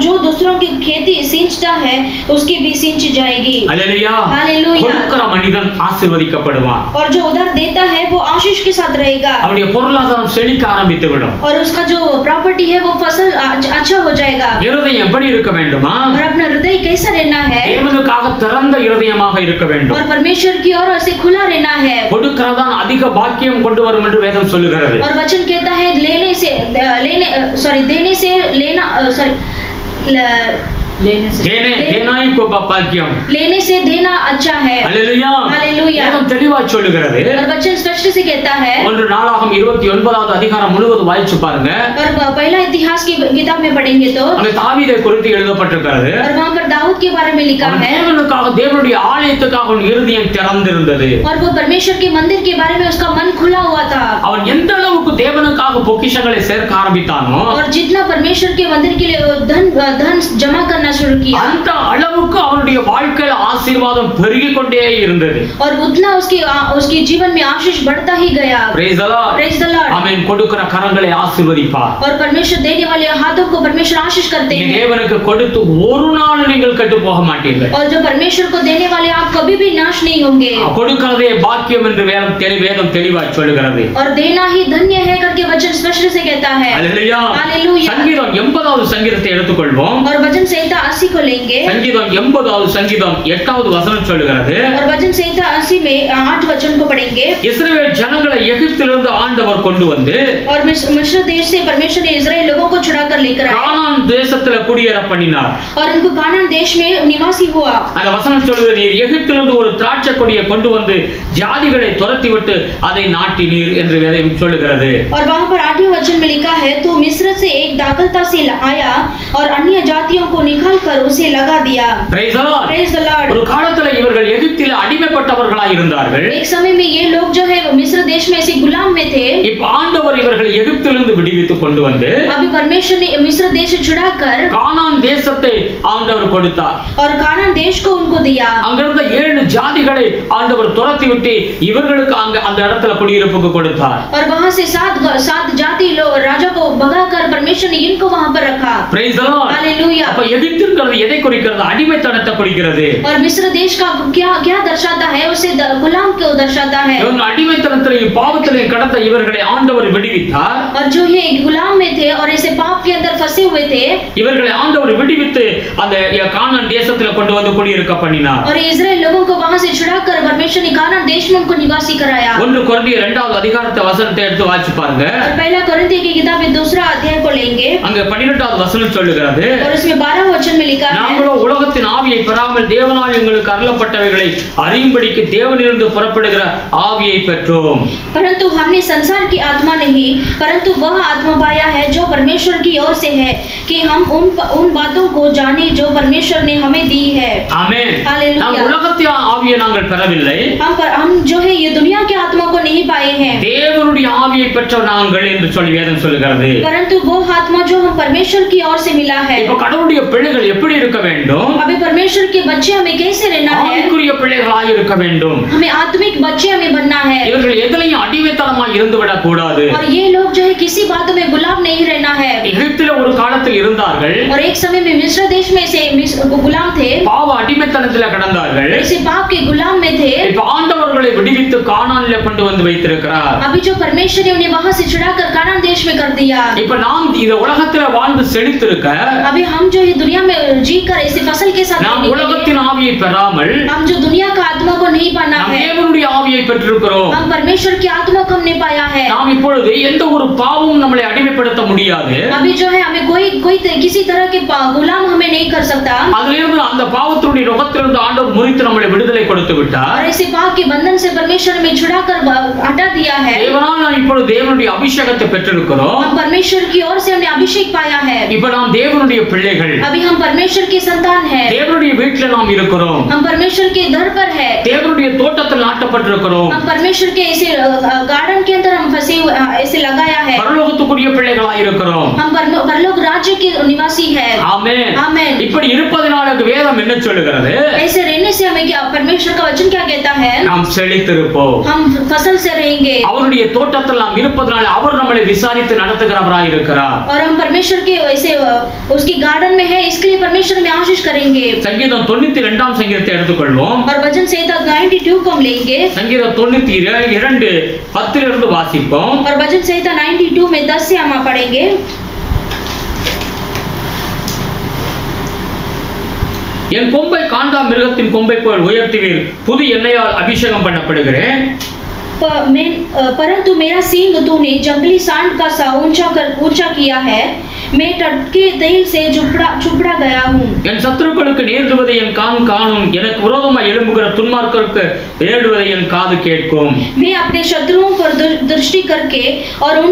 Speaker 2: जो दूसरों की खेती सींचता है उसकी भी सींच जाएगी।
Speaker 1: அல்லேலூயா.
Speaker 2: हालेलुया।
Speaker 1: கொடுக்கிற மனிதன் ஆசீர்வதிக்கப்படுவான்.
Speaker 2: और जो उदार देता है वो आशीष के साथ रहेगा।
Speaker 1: அவனுடைய பொருளாதாரம் செழிக்க ஆரம்பித்து விடும்.
Speaker 2: और उसका जो प्रॉपर्टी है वो फसल अच्छा हो जाएगा।
Speaker 1: இருதயம் எப்படி இருக்க வேண்டுமா?
Speaker 2: और अपना हृदय कैसा रहना है?
Speaker 1: தேவனுக்காக திறந்த இருதயமாக இருக்க வேண்டும்.
Speaker 2: और परमेश्वर की ओर से खुला रहना है।
Speaker 1: கொடுக்கிறதான் அதிக பாக்கியம் கொண்டு வரும் என்று வேதம் சொல்லுகிறது.
Speaker 2: और वचन कहता है देने से लेने से देना अच्छा है।
Speaker 1: அல்லேலூயா.
Speaker 2: हालेलुया।
Speaker 1: வேதம் தெளிவா சொல்லுகிறது.
Speaker 2: और वचन स्पष्ट से कहता है,
Speaker 1: ஒன்று நாளாகமம் 29வது அதிகாரம் முழுவதும் வாசிச்சு பாருங்க.
Speaker 2: और पहला इतिहास की किताब में पढ़ेंगे तो
Speaker 1: அங்க தாவீதை குறித்து எழுதப்பட்டிருக்கிறது.
Speaker 2: और वहाँ पर दाऊद के बारे में लिखा है,
Speaker 1: தேவனுக்காக, தேவனுடைய ஆலயத்துக்காக அவன் இருதயம் திறந்திருந்தது.
Speaker 2: और वो परमेश्वर के मंदिर के बारे में उसका मन खुला हुआ था।
Speaker 1: அவன் எந்த அளவுக்கு தேவனுக்காக அதிகமாக பொக்கிஷங்களை சேர்க்க ஆரம்பித்தானோ
Speaker 2: और जितना परमेश्वर के मंदिर के लिए धन जमा करना शुरू किया,
Speaker 1: அந்த அளவுக்கு அவருடைய வாழ்க்கையில் ஆசீர்வாதம் பெருகிக் கொண்டே இருந்தது.
Speaker 2: और उतना उसके जीवन में आशीष बढ़ता ही गया.
Speaker 1: Praise the Lord.
Speaker 2: Praise the Lord.
Speaker 1: ஆமென். கொடுக்கிற கரங்களை ஆசீர்வதிப்பார்.
Speaker 2: और परमेश्वर देने वाले हाथों को परमेश्वर आशीष करते हैं.
Speaker 1: தேவனுக்கு கொடுத்து ஒரு நாள் நீங்கள் கெட்டு போக மாட்டீர்கள்.
Speaker 2: और जो परमेश्वर को देने वाले आप कभी भी नाश नहीं होंगे.
Speaker 1: கொடுக்கிறதே பாக்கியம் என்று வேதம் தெளிவாய் சொல்லுகிறது.
Speaker 2: और देना ही धन्य है करके वचन स्पष्ट से कहता है.
Speaker 1: हालेलुया.
Speaker 2: हालेलुया.
Speaker 1: சங்கீதம் 80வது சங்கீதத்தை எடுத்துக்கொள்வோம்.
Speaker 2: और वचन संहिता 80 को लेंगे.
Speaker 1: சங்கீதம் 80வது சங்கீதம் 8வது வசனம் சொல்லுகிறது.
Speaker 2: और वचन संहिता 80 में 8 वचन को पढ़ेंगे.
Speaker 1: இஸ்ரவேல் ஜனங்களை எகிப்திலிருந்து ஆண்டவர் கொண்டு வந்து
Speaker 2: और मिस्र देश से परमेश्वर ने इस्राएल लोगों को छुड़ाकर लेकर आए.
Speaker 1: கானான் தேசத்துல குடியேற பண்ணினார்.
Speaker 2: और उनको कानान देश में निवासी हुआ.
Speaker 1: அந்த வசனம் சொல்லுது, நீர் எகிப்திலிருந்து ஒரு திராட்சை கொடியை கொண்டு வந்து ஜாதிகளை துரத்தி விட்டு அதை நாட்டினீர் என்று வேதம் சொல்லுகிறது.
Speaker 2: और वहां पर 8वें वचन में लिखा है, तो मिस्र से एक दाखलता से आया और अन्य जातियों को निकालकर उसे लगा दिया.
Speaker 1: Praise the Lord.
Speaker 2: Praise the Lord.
Speaker 1: ஒரு காலத்துல இவர்கள் எகிப்தில் அடிமைப்பட்டவர்களாய் இருந்தார்கள்.
Speaker 2: एक समय में ये लोग जो है मिस्र देश में ऐसे गुलाम में थे.
Speaker 1: இப்ப ஆண்டவர் இவர்களை எகிப்திலிருந்து விடுவித்து கொண்டு வந்து
Speaker 2: अभी परमेश्वर ने मिस्र देश से छुड़ाकर
Speaker 1: கானான் தேசத்தை ஆண்டவர் கொடுத்தார்.
Speaker 2: और कानान देश को उनको दिया.
Speaker 1: அங்கிருந்த 7 ஜாதிகளை ஆண்டவர் துரத்தி விட்டு இவர்களுக்கு அங்க அந்த இடத்துல குடியிருப்புக்கு கொடுத்தார்.
Speaker 2: और वहां से सात जाति लोग राजा को भगाकर परमेश्वर ने इनको वहां पर रखा.
Speaker 1: Praise the Lord.
Speaker 2: हालेलुया.
Speaker 1: அப்ப எகிப்துங்கிறது எதை குறிக்கிறது? அடிமைத்தனத்தை குறிக்கிறது.
Speaker 2: और मिस्र देश का क्या दर्शाता है? उसे गुलाम को दर्शाता है.
Speaker 1: இவங்க அடிமைத்தனத்திலையும் பாவத்திலையும் கடந்த இவர்களை ஆண்டவர் விடுவித்தார்.
Speaker 2: और जो ये गुलाम में थे और ऐसे पाप के अंदर फंसे हुए थे,
Speaker 1: இவர்களை ஆண்டவர் விடுவித்து அந்த கானான் தேசத்துல கொண்டு வந்து குடியிருக்க பண்ணினார்.
Speaker 2: और इस्राएल लोगों को वहां से छुड़ाकर परमेश्वर ने कानान देश में उनको निवासी कराया.
Speaker 1: 1 கொரிந்தியர் 2வது அதிகாரத்தை வசனத்தை எடுத்து வாசிச்சு பாருங்க.
Speaker 2: और पहला कोरिन्थियों की किताब में 2 अध्याय को लेंगे.
Speaker 1: அங்க 12வது வசனம் சொல்லுகிறது,
Speaker 2: और इसमें 12 वचन में लिखा है,
Speaker 1: நாங்களோ உலகத்தின் ஆவியை பெறாமல் தேவனால் எங்களுக்கு அருளப்பட்டவைகளை அறியும்படிக்கு தேவனிலிருந்து புறப்படுகிற ஆவியை பெற்றோம்.
Speaker 2: परंतु हमने संसार की आत्मा नहीं, परंतु वह आत्मा पाया है जो परमेश्वर की ओर से है, कि हम उन बातों को जाने जो परमेश्वर ने हमें दी है.
Speaker 1: ஆமென்.
Speaker 2: हालेलुया.
Speaker 1: நாம் உலகத்தின் ஆவியை நாங்கள் பெறவில்லை,
Speaker 2: हम जो है ये दुनिया के आत्मा को नहीं पाए हैं,
Speaker 1: தேவனுடைய ஆவியை பெற்ற நாங்கள் என்று சொல்லி வேதம் சொல்லுகிறது.
Speaker 2: परंतु वो आत्मा जो हम परमेश्वर की ओर से मिला है.
Speaker 1: இப்ப கடவுளுடைய பிள்ளைகள் எப்படி இருக்க வேண்டும்?
Speaker 2: अभी परमेश्वर के बच्चे हमें कैसे रहना है?
Speaker 1: ஆவிக்குரிய பிள்ளைகளாய் இருக்க வேண்டும்.
Speaker 2: हमें आत्मिक बच्चे हमें बनना है.
Speaker 1: இவர்கள் எதிலையும் அடிமைத்தனமாய் இருந்து விடக் கூடாது.
Speaker 2: और ये लोग जो है किसी बातों में गुलाम नहीं रहना है.
Speaker 1: எகிப்தில ஒரு காலத்தில் இருந்தார்கள்,
Speaker 2: और एक समय में मिस्र देश में से गुलाम थे,
Speaker 1: பாவ அடிமைத்தனத்தில கடந்தார்கள்.
Speaker 2: ऐसे पाप के गुलाम में थे.
Speaker 1: இப்ப ஆண்டவர்களை விடுவித்து கானானிலே கொண்டு வந்து வைத்திருக்கிறார்.
Speaker 2: अभी जो परमेश्वर ने उन्हें वहां से छुड़ाकर कानान देश में कर दिया.
Speaker 1: இப்ப நாம் இந்த உலகத்துல வாழ்ந்து செழித்திருக்க,
Speaker 2: अभी हम जो ये दुनिया में जीकर ऐसे फसल के साथ
Speaker 1: நாம் உலகத்தின் ஆவியை பெறாமல்
Speaker 2: हम जो दुनिया का आत्मा को नहीं पाना
Speaker 1: நாம்
Speaker 2: है,
Speaker 1: தேவனுடைய ஆவியை பெற்றிருக்கிறோம்.
Speaker 2: हम परमेश्वर की आत्मा को हमने पाया है.
Speaker 1: நாம் இப்பொழுது எந்த ஒரு பாவமும் நம்மளை அடிமைப்படுத்த முடியாது.
Speaker 2: अभी जो है हमें कोई किसी तरह के गुलाम हमें नहीं कर सकता.
Speaker 1: அதிலிருந்து அந்த பாவத்தினுடைய ரோகத்திலிருந்து ஆண்டவர் முறித்து நம்மளை விடுதலை கொடுத்து விட்டார்.
Speaker 2: और ऐसे पाप के बंधन से परमेश्वर हमें छुड़ाकर हटा दिया है.
Speaker 1: தேவனால் நாம் இப்பொழுது தேவனுடைய அபிஷேகத்தை பெற்றிருக்கிறோம்.
Speaker 2: हम परमेश्वर की ओर से हमने अभिषेक पाया है.
Speaker 1: இப்ப நாம் தேவனுடைய பிள்ளைகள்.
Speaker 2: अभी हम परमेश्वर के संतान हैं.
Speaker 1: தேவனுடைய வீட்டில் நாம் இருக்கிறோம்.
Speaker 2: हम परमेश्वर के दर पर है.
Speaker 1: தேவனுடைய தோட்டத்தில் நாட்டப்பட்டிருக்கிறோம்.
Speaker 2: हम परमेश्वर के ऐसे गार्डन के अंदर हम फंसे हुए ऐसे लगाया है.
Speaker 1: பரலோகத்துக்குரிய பிள்ளைகளாய் இருக்கிறோம்.
Speaker 2: हम परलोक राज्य के निवासी है.
Speaker 1: ஆமென்.
Speaker 2: आमेन.
Speaker 1: இப்படி இருப்பதனால வேதம் என்ன சொல்லுகிறது?
Speaker 2: ऐसे रहने से हमें क्या परमेश्वर का वचन क्या कहता है?
Speaker 1: நாம் செழித்திருப்போம்.
Speaker 2: हम फसल से रहेंगे.
Speaker 1: அவருடைய தோட்டத்தில் நாம் இருப்பதனால அவர் நம்மளை விசாரித்து நடத்துகிறவராய் இருக்கிறார்.
Speaker 2: और हम परमेश्वर के ऐसे उसकी गार्डन में है, इसके लिए परमेश्वर में आशीष करेंगे.
Speaker 1: சங்கீதம் 92ஆம் சங்கீதத்தை எடுத்துக்கொள்வோம்.
Speaker 2: और वचन संहिता 92 को हम लेंगे.
Speaker 1: சங்கீதம் 92 10 வாசிப்போம்.
Speaker 2: और वचन संहिता 92 में 10 से हम पढ़ेंगे.
Speaker 1: என் கொம்பை காண்டா மிருகத்தின் கொம்பை போல் உயர்த்துவீர், புது எண்ணெயால் அபிஷேகம் பண்ணப்படுகிறேன்.
Speaker 2: परंतु मेरा सींग तूने जंगली सांड का सा ऊंचा किया है, मैं टटके तेल से चुपड़ा गया हूँ.
Speaker 1: என் சத்துருக்களுக்கு நேர்வதை என் கான் காணும், எனக்கு விரோதமாய் எழும்புகிற துன்மார்க்கருக்கு நேர்வதை என் காது கேட்கும்.
Speaker 2: मैं अपने शत्रुओं पर दृष्टि करके और उन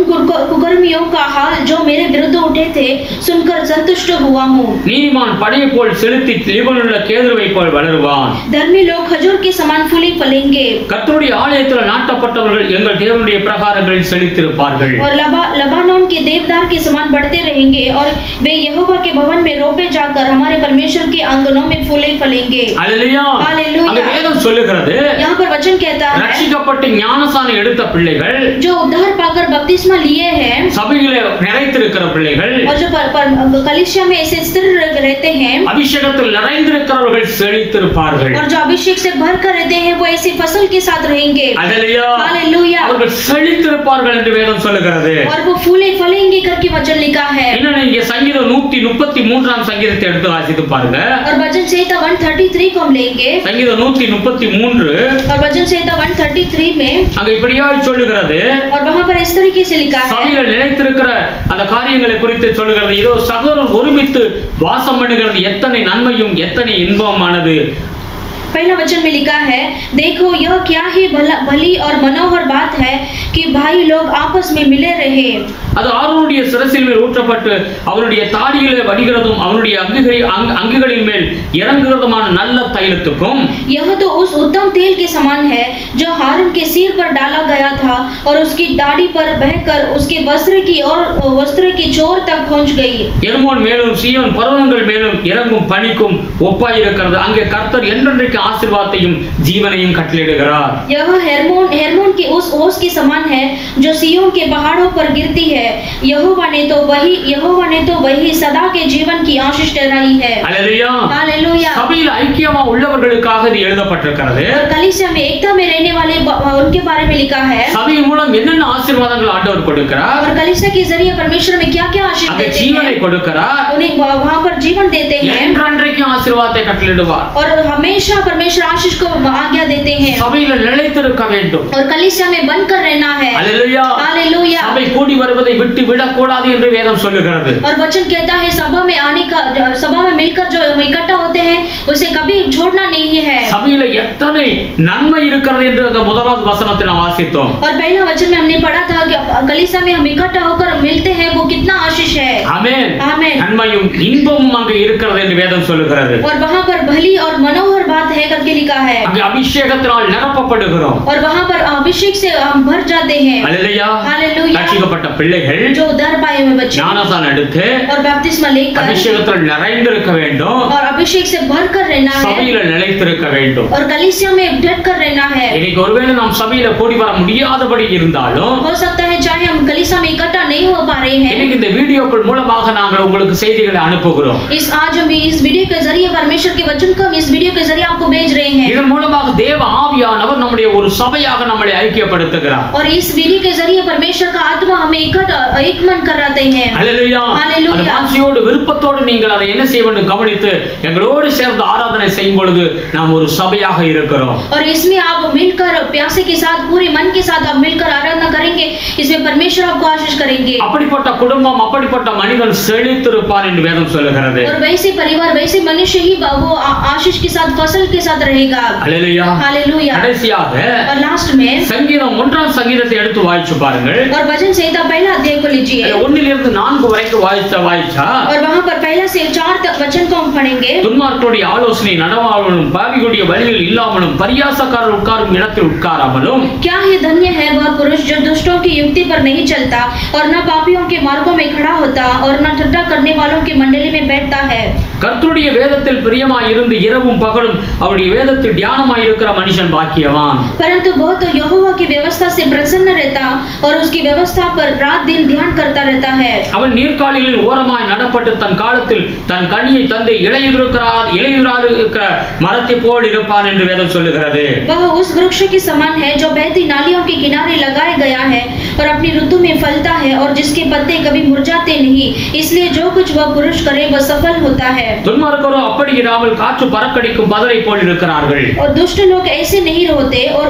Speaker 2: कुकर्मियों का हाल जो मेरे विरुद्ध उठे थे सुनकर संतुष्ट हुआ हूँ.
Speaker 1: நீதிமான் படையை போல் செலுத்தி லீபனோனுள்ள கேதுருவை போல் வளருவான்.
Speaker 2: धर्मी लोग खजूर के समान फूली फलेंगे.
Speaker 1: கர்த்தருடைய ஆலயத்தில் நாட்டப்பட்டவர்கள் எங்கள் தேவனுடைய பிரகாரங்களில் செழித்திருப்பார்கள்.
Speaker 2: और लबानोन के देवदार के समान बढ़ते रहेंगे और वे यहोवा के भवन में रोपे जाकर हमारे परमेश्वर के आंगनों में फूले फलेंगे।
Speaker 1: அல்லேலூயா.
Speaker 2: हालेलूया।
Speaker 1: அங்க வேதம் சொல்லுகிறது,
Speaker 2: यहाँ पर वचन कहता है
Speaker 1: ரட்சிக்கப்பட்டு ஞானஸ்நானம் எடுத்த பிள்ளைகள்,
Speaker 2: जो उद्धार पाकर बपतिस्मा लिए हैं
Speaker 1: சபையிலே நிறைந்திருக்கிற பிள்ளைகள்,
Speaker 2: और जो कलीसिया में ऐसे स्थिर रहते हैं
Speaker 1: அபிஷேகத்தில் நிறைந்திருக்கிறவர்கள் செழித்திருப்பார்கள்।
Speaker 2: और जो अभिषेक से भर कर रहते हैं वो ऐसी फसल के साथ रहेंगे।
Speaker 1: அல்லேலூயா.
Speaker 2: हालेलूया।
Speaker 1: அவர்கள் செழித்திருப்பார்கள் என்று வேதம் சொல்லுகிறது।
Speaker 2: और वो फूले फलेंगे करके वचन लिखा है।
Speaker 1: இன்னும் நீங்க சங்கீதம் 133ஆம் சங்கீதத்தை எடுத்து வாசித்து பாருங்க।
Speaker 2: और वचन संहिता 133 को हम लेंगे
Speaker 1: சங்கீதம் 133
Speaker 2: और वचन संहिता 133 में
Speaker 1: அங்க இப்படியாய் சொல்லுகிறது,
Speaker 2: और वहां पर इस तरीके से लिखा है
Speaker 1: சபையில் நிலைத்திருக்கிற அந்த காரியங்களை குறித்து சொல்லுகிறது, இதோ சகோதரர் ஒருமித்து வாசம் பண்ணுகிறது எத்தனை நன்மையும் எத்தனை இன்பமானது।
Speaker 2: पहला वचन में लिखा है, देखो यह क्या ही भली और मनोहर बात है कि भाई लोग आपस में मिले रहे।
Speaker 1: அது ஆரோனுடைய சிரசில் மேல் ஊற்றப்பட்டு அவருடைய தாடியிலே வடிகிறதும் அவருடைய அங்குகளின் மேல் இறங்குகிறதுமான நல்ல தைலத்துக்கும்,
Speaker 2: यह तो उस उत्तम तेल के समान है जो हारून के सिर पर डाला गया था और उसकी दाढ़ी पर बहकर उसके वस्त्र की चोर तक पहुंच गई।
Speaker 1: எர்மோன் மேலும் சீயோன் பர்வதங்கள் மேலும் இறங்கும் பனிக்கும் ஒப்பாய் இருக்கிறது, அங்கே கர்த்தர் என்றென்றைக்கு ஆசீர்வாதத்தையும் ஜீவனையும் கட்டளையிடுகிறார்।
Speaker 2: यह हेर्मोन की उस ओस के समान है जो सिय्योन के पहाड़ों पर गिरती है। यहोवा ने तो वही सदा के जीवन की आशीष ठहराई है।
Speaker 1: हालेलुया।
Speaker 2: हालेलुया।
Speaker 1: சபையில் ஐக்கியமா உள்ளவர்களுக்காக இது எழுதப்பட்டிருக்கிறது।
Speaker 2: और कलीसिया में एकता में रहने वाले उनके बारे में लिखा है।
Speaker 1: சபையின் மூலம் என்னென்ன ஆசீர்வாதங்கள் ஆண்டவர் கொடுக்கிறார்,
Speaker 2: और कलीसिया के जरिए परमेश्वर में क्या-क्या आशीष
Speaker 1: அந்த
Speaker 2: देते
Speaker 1: ஜீவனை
Speaker 2: हैं,
Speaker 1: கொடுக்கிறார்,
Speaker 2: उन्हें वहां पर जीवन देते हैं
Speaker 1: என்றென்றைக்கு ஆசீர்வாதத்தை கட்டளையிடுவார்।
Speaker 2: और हमेशा परमेश्वर आशीष को आज्ञा देते हैं
Speaker 1: சபையில் நிலைத்திருக்க வேண்டும்।
Speaker 2: और कलीसिया में बनकर रहना है।
Speaker 1: हालेलुया।
Speaker 2: हालेलुया।
Speaker 1: சபை கூடி வருவதை விட்டு விடக்கூடாது என்று வேதம் சொல்லுகிறது।
Speaker 2: और वचन कहता है सभा में मिलकर जो इकट्ठा होते हैं उसे कभी छोड़ना नहीं है।
Speaker 1: சபையில எத்தனை நன்மை இருக்கிறது என்று அந்த முதலாவது வசனத்தை நாம் வாசித்தோம்।
Speaker 2: और पहला वचन में हमने पढ़ा था कि कलीसिया में हम इकट्ठा होकर मिलते हैं वो कितना आशीष है।
Speaker 1: आमेन।
Speaker 2: आमेन।
Speaker 1: நன்மையும் இன்பமும் அங்கே இருக்கிறது என்று வேதம் சொல்லுகிறது।
Speaker 2: और वहां पर भली और मनोहर बात है करके लिखा है।
Speaker 1: அங்கே அபிஷேகத்தினால் நிரப்பப்படுகிறோம்।
Speaker 2: और वहां पर अभिषेक से हम भर जाते हैं।
Speaker 1: हालेलुया।
Speaker 2: हालेलुया।
Speaker 1: ரட்சிக்கப்பட்ட பிள்ளைகள்
Speaker 2: जो उद्धार पाए हुए बच्चे
Speaker 1: ஞானஸ்நானம் எடுத்து
Speaker 2: और बपतिस्मा लेकर
Speaker 1: அபிஷேகத்தில் நிறைந்திருக்க வேண்டும்,
Speaker 2: और अभिषेक से भर कर रहना है
Speaker 1: சபையில நிலைத்திருக்க வேண்டும்।
Speaker 2: और कलीसिया में डट कर रहना है।
Speaker 1: இன்னைக்கு ஒருவேளை நாம் சபையில கூடி வர முடியாதபடி இருந்தாலும்
Speaker 2: हो सकता है चाहे हम कलीसिया में इकट्ठा नहीं हो पा रहे हैं,
Speaker 1: இன்னைக்கு இந்த வீடியோக்கள் மூலமாக நாங்கள் உங்களுக்கு செய்திகளை அனுப்புகிறோம்।
Speaker 2: आज हम इस वीडियो के जरिए परमेश्वर के वचन को हम इस वीडियो के जरिए आपको भेज रहे हैं
Speaker 1: இதன் மூலமாக தேவ ஆவியானவர் நம்முடைய ஒரு சபையாக நம்மளை ஐக்கியப்படுத்துகிறார்।
Speaker 2: और इस वीडियो के जरिए परमेश्वर का आत्मा हमें एक मन कराते हैं।
Speaker 1: हालेलुया।
Speaker 2: हालेलुया।
Speaker 1: அந்த வாஞ்சியோடு விருப்பத்தோடு நீங்கள் அதை என்ன செய்ய வேண்டும் கவனித்து எங்களோடு சேர்ந்து ஆராதனை செய்யும் பொழுது நாம் ஒரு சபையாக இருக்கிறோம்।
Speaker 2: और इसमें आप मिलकर प्यासे के साथ पूरे मन के साथ आप मिलकर आराधना करेंगे, इसमें परमेश्वर आपको आशीष करेंगे।
Speaker 1: அப்படிப்பட்ட குடும்பம் அப்படிப்பட்ட மனிதன் செழித்திருப்பான் என்று வேதம் சொல்லுகிறது।
Speaker 2: और वैसे परिवार वैसे मनुष्य ही वो आशीष के साथ फसल के साथ रहेगा।
Speaker 1: हालेलुया।
Speaker 2: हालेलुया।
Speaker 1: கடைசியாக
Speaker 2: और लास्ट में
Speaker 1: சங்கீதம் 1ஆம் சங்கீதத்தை எடுத்து வாசிச்சு பாருங்கள்।
Speaker 2: और वचन संहिता पहला अध्याय को लीजिए
Speaker 1: 1 இலிருந்து 4 வரைக்கும் வாசிச்சா
Speaker 2: और वहां पर पहला से 4 तक वचन को हम पढ़ेंगे।
Speaker 1: துன்மார்க்கருடைய ஆலோசனை நடவாமலும் பாவிகளுடைய வழியில் இல்லாமலும் பரியாசக்காரர் உட்காரும் இடத்தில் உட்காராமலும்
Speaker 2: क्या ही धन्य है वह पुरुष जो दुष्टों की युक्ति पर नहीं चलता और न पापियों के मार्गों में खड़ा होता और न ठट्ठा करने वालों की मंडली में बैठता है।
Speaker 1: கர்த்தருடைய வேதத்தில் பிரியமாய் இருந்து இரவும் பகலும் அவருடைய வேதத்தில் தியானமாய் இருக்கிற மனுஷன் பாக்கியவான்।
Speaker 2: परंतु वह तो यहोवा की व्यवस्था से प्रसन्न रहता और उसकी व्यवस्था पर रात दिन ध्यान करता रहता है।
Speaker 1: அவன் நீர்க்காலிகளில் ஓரமாய் நடப்பட்டு தன் காலத்தில் தன் கனியை தந்து இளையுறாயிருக்கிற மரத்தை போல் இருப்பான் என்று வேதம் சொல்லுகிறது।
Speaker 2: वह उस वृक्ष के समान है जो बहती नालियों के किनारे लगाया गया है और अपनी ऋतु में फलता है और जिसके पत्ते कभी मुरझाते नहीं, इसलिए जो कुछ वह पुरुष करे वह सफल होता है।
Speaker 1: துன்மார்க்கரோ அப்படி இராமல் காற்று பறக்கடிக்கும் பதரை போல் இருக்கிறார்கள்।
Speaker 2: और दुष्ट लोग ऐसे नहीं होते और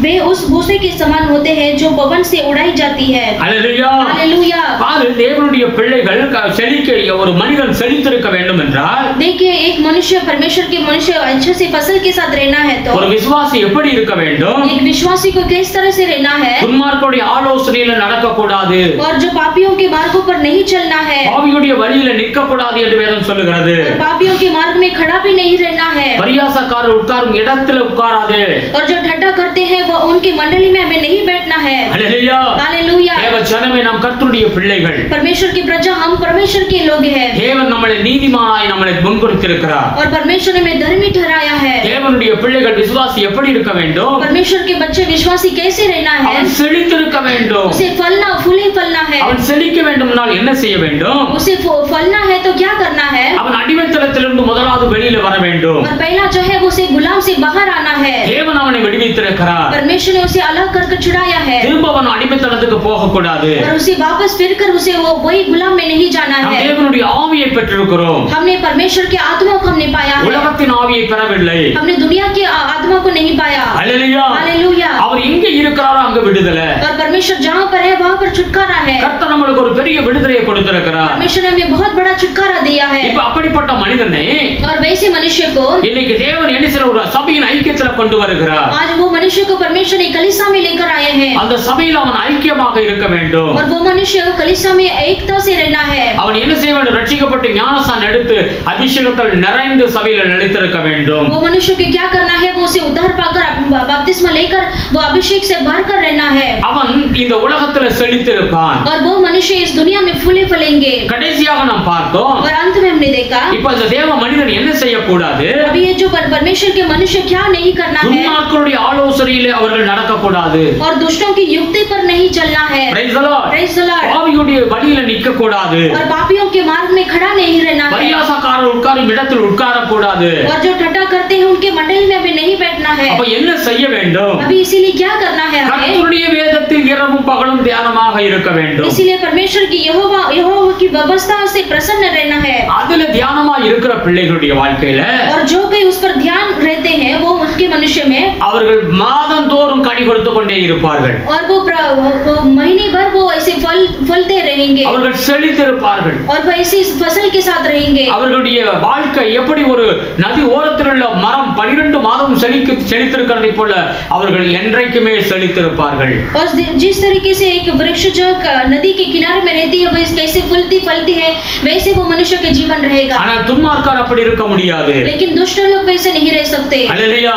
Speaker 2: वे उस भूसे के समान होते हैं जो पवन से उड़ाई जाती है।
Speaker 1: हालेलुया।
Speaker 2: हालेलुया।
Speaker 1: பாரு, தேவனுடைய பிள்ளைகள் செழிக்க ஒரு மனிதன் செழித்திருக்க வேண்டும் என்றால்
Speaker 2: देखिए एक मनुष्य परमेश्वर के मनुष्य अच्छे से फसल के साथ रहना है तो
Speaker 1: ஒரு விசுவாசி எப்படி இருக்க வேண்டும்?
Speaker 2: एक विश्वासी को किस तरह से रहना है?
Speaker 1: துன்மார்க்கருடைய ஆலோசனையில நடக்க கூடாது,
Speaker 2: और जो पापियों के मार्गों पर नहीं चलना है,
Speaker 1: பாவிகளுடைய வழியில நிற்க கூடாது என்று வேதம் சொல்லுகிறது।
Speaker 2: पापियों के मार्ग में खड़ा भी नहीं रहना है,
Speaker 1: பரியாசக்காரர் உட்காரும் இடத்துல உட்காராதே,
Speaker 2: और जो ठट्ठा करते हैं वो उनकी मंडली में हमें नहीं बैठना है।
Speaker 1: हालेलुया।
Speaker 2: हालेलुया।
Speaker 1: தேவ ஜனமே நாம் கர்த்தருடைய பிள்ளைகள்.
Speaker 2: परमेश्वर की प्रजा हम परमेश्वर के लोग हैं.
Speaker 1: தேவன் நம்மை நீதிமானாய் நம்மை முன்குறித்திருக்கிறார்.
Speaker 2: और परमेश्वर ने हमें धर्मी ठहराया है.
Speaker 1: தேவனுடைய பிள்ளைகள் விசுவாசி எப்படி இருக்க வேண்டும்?
Speaker 2: परमेश्वर के बच्चे विश्वासी कैसे रहना है?
Speaker 1: அவன் செழித்திருக்க வேண்டும்.
Speaker 2: उसे फलना फूले फलना है.
Speaker 1: அவன் செழிக்க வேண்டும்னால் என்ன செய்ய வேண்டும்?
Speaker 2: उसे फलना है तो क्या करना है?
Speaker 1: அவன் அடிமைத்தனத்திலிருந்து முதலாவது வெளியில வர வேண்டும்.
Speaker 2: और पहला जो है वो उसे गुलाम से बाहर आना है.
Speaker 1: தேவன் அவனை விடுவித்திருக்கிறார்.
Speaker 2: परमेश्वर ने उसे अलग करके छुड़ाया है.
Speaker 1: திரும்ப அவன் அடிமைத்தனத்துக்கு போக கூடாது.
Speaker 2: और उसे वापस फिरकर उसे वो वही गुलाम में नहीं जाना
Speaker 1: நாம்
Speaker 2: है.
Speaker 1: தேவனுடைய ஆவியை பெற்றிருக்கிறோம்.
Speaker 2: हमने परमेश्वर के आत्मा को हमने पाया है.
Speaker 1: உலகத்தின் ஆவியை பெறவில்லை.
Speaker 2: हमने दुनिया के आत्मा को नहीं पाया.
Speaker 1: அல்லேலூயா.
Speaker 2: हालेलुया.
Speaker 1: அவர் எங்க இருக்கிறாரோ அங்க விடுதலை.
Speaker 2: और परमेश्वर जहाँ पर है वहाँ पर छुटकारा है.
Speaker 1: கர்த்தர் நமக்கு ஒரு பெரிய விடுதலையை கொடுத்திருக்கிறார்.
Speaker 2: परमेश्वर ने हमें बहुत बड़ा छुटकारा दिया है.
Speaker 1: இப்ப அப்படிப்பட்ட மனிதனை
Speaker 2: और वैसे मनुष्य को
Speaker 1: இன்னைக்கு தேவன் என்ன செய்யற ஒரு சபையின் ஐக்கியத்துல கொண்டு வருகிறார்.
Speaker 2: आज वो मनुष्य को परमेश्वर ने कलीसिया में लेकर आए हैं.
Speaker 1: அந்த சபையில் அவன் ஐக்கியமாக இருக்க வேண்டும்.
Speaker 2: और वो मनुष्य को कलीसिया में एकता से रहना है.
Speaker 1: அவன் என்ன செய்ய வேண்டும்? ரட்சிக்கப்பட்டு ஞானஸ்நானம் எடுத்து அபிஷேகத்தால் நிறைந்து சபையில் நிலைத்திருக்க வேண்டும்.
Speaker 2: वो मनुष्य को क्या करना है? वो उसे उद्धार पाकर बपतिस्मा लेकर वो अभिषेक से भरकर रहना है.
Speaker 1: அவன் இந்த உலகத்துல செழித்திருப்பான்.
Speaker 2: और वो मनुष्य इस दुनिया में फूले फलेंगे.
Speaker 1: கடைசியாக நாம் பார்த்தோம்.
Speaker 2: और अंत में हमने देखा
Speaker 1: இப்ப இந்த தேவ மனிதன் என்ன செய்யக்கூடாது?
Speaker 2: अभी ये जो परमेश्वर के मनुष्य क्या नहीं करना है?
Speaker 1: துன்மார்க்கருடைய ஆலோசனையிலே அவர்கள் நடக்கக்கூடாது.
Speaker 2: और दुष्टों की युक्ति पर नहीं चलना है.
Speaker 1: Praise the Lord.
Speaker 2: Praise the Lord.
Speaker 1: பாவியுடைய வழியில நிக்க கூடாது.
Speaker 2: और पापियों के मार्ग में खड़ा नहीं रहना है.
Speaker 1: பரியாசக்காரர் உட்காரும் இடத்தில் உட்கார கூடாது.
Speaker 2: और जो ठट्टा करते हैं उनके मंडली में भी नहीं बैठना है.
Speaker 1: அப்ப என்ன செய்ய வேண்டும்?
Speaker 2: अभी इसीलिए क्या करना है हमें?
Speaker 1: கர்த்தருடைய வேதத்தில் இரவும் பகலும் தியானமாக இருக்க வேண்டும்.
Speaker 2: इसीलिए परमेश्वर की यहोवा की व्यवस्था से प्रसन्न रहना है.
Speaker 1: அதுல தியானமா இருக்கிற பிள்ளைகளுடைய வாழ்க்கையில
Speaker 2: और जो कोई उस पर ध्यान रहते हैं वो उसके मनुष्य में
Speaker 1: அவர்கள் மாதந்தோறும் கனி கொடுத்து கொண்டே இருப்பார்கள்.
Speaker 2: और वो महीने भर वो ऐसे फलते रहेंगे.
Speaker 1: அவர்கள் செழித்திருப்பார்கள்.
Speaker 2: और वो ऐसी फसल के साथ रहेंगे.
Speaker 1: அவர்களுடைய வாழ்க்கை எப்படி ஒரு நதி ஓரத்தில் உள்ள மரம் 12 மாதம் செழித்திருக்கிறதை போல அவர்கள் என்றைக்குமே செழித்திருப்பார்கள்.
Speaker 2: और जिस तरीके से एक वृक्ष जो नदी के किनारे में रहती है वो कैसे फूलती फलती है वैसे वो मनुष्य के जीवन रहेगा.
Speaker 1: ஆனால் துன்மார்க்கர் அப்படி இருக்க முடியாது.
Speaker 2: लेकिन दुष्ट लोग वैसे नहीं रह सकते.
Speaker 1: அல்லேலூயா.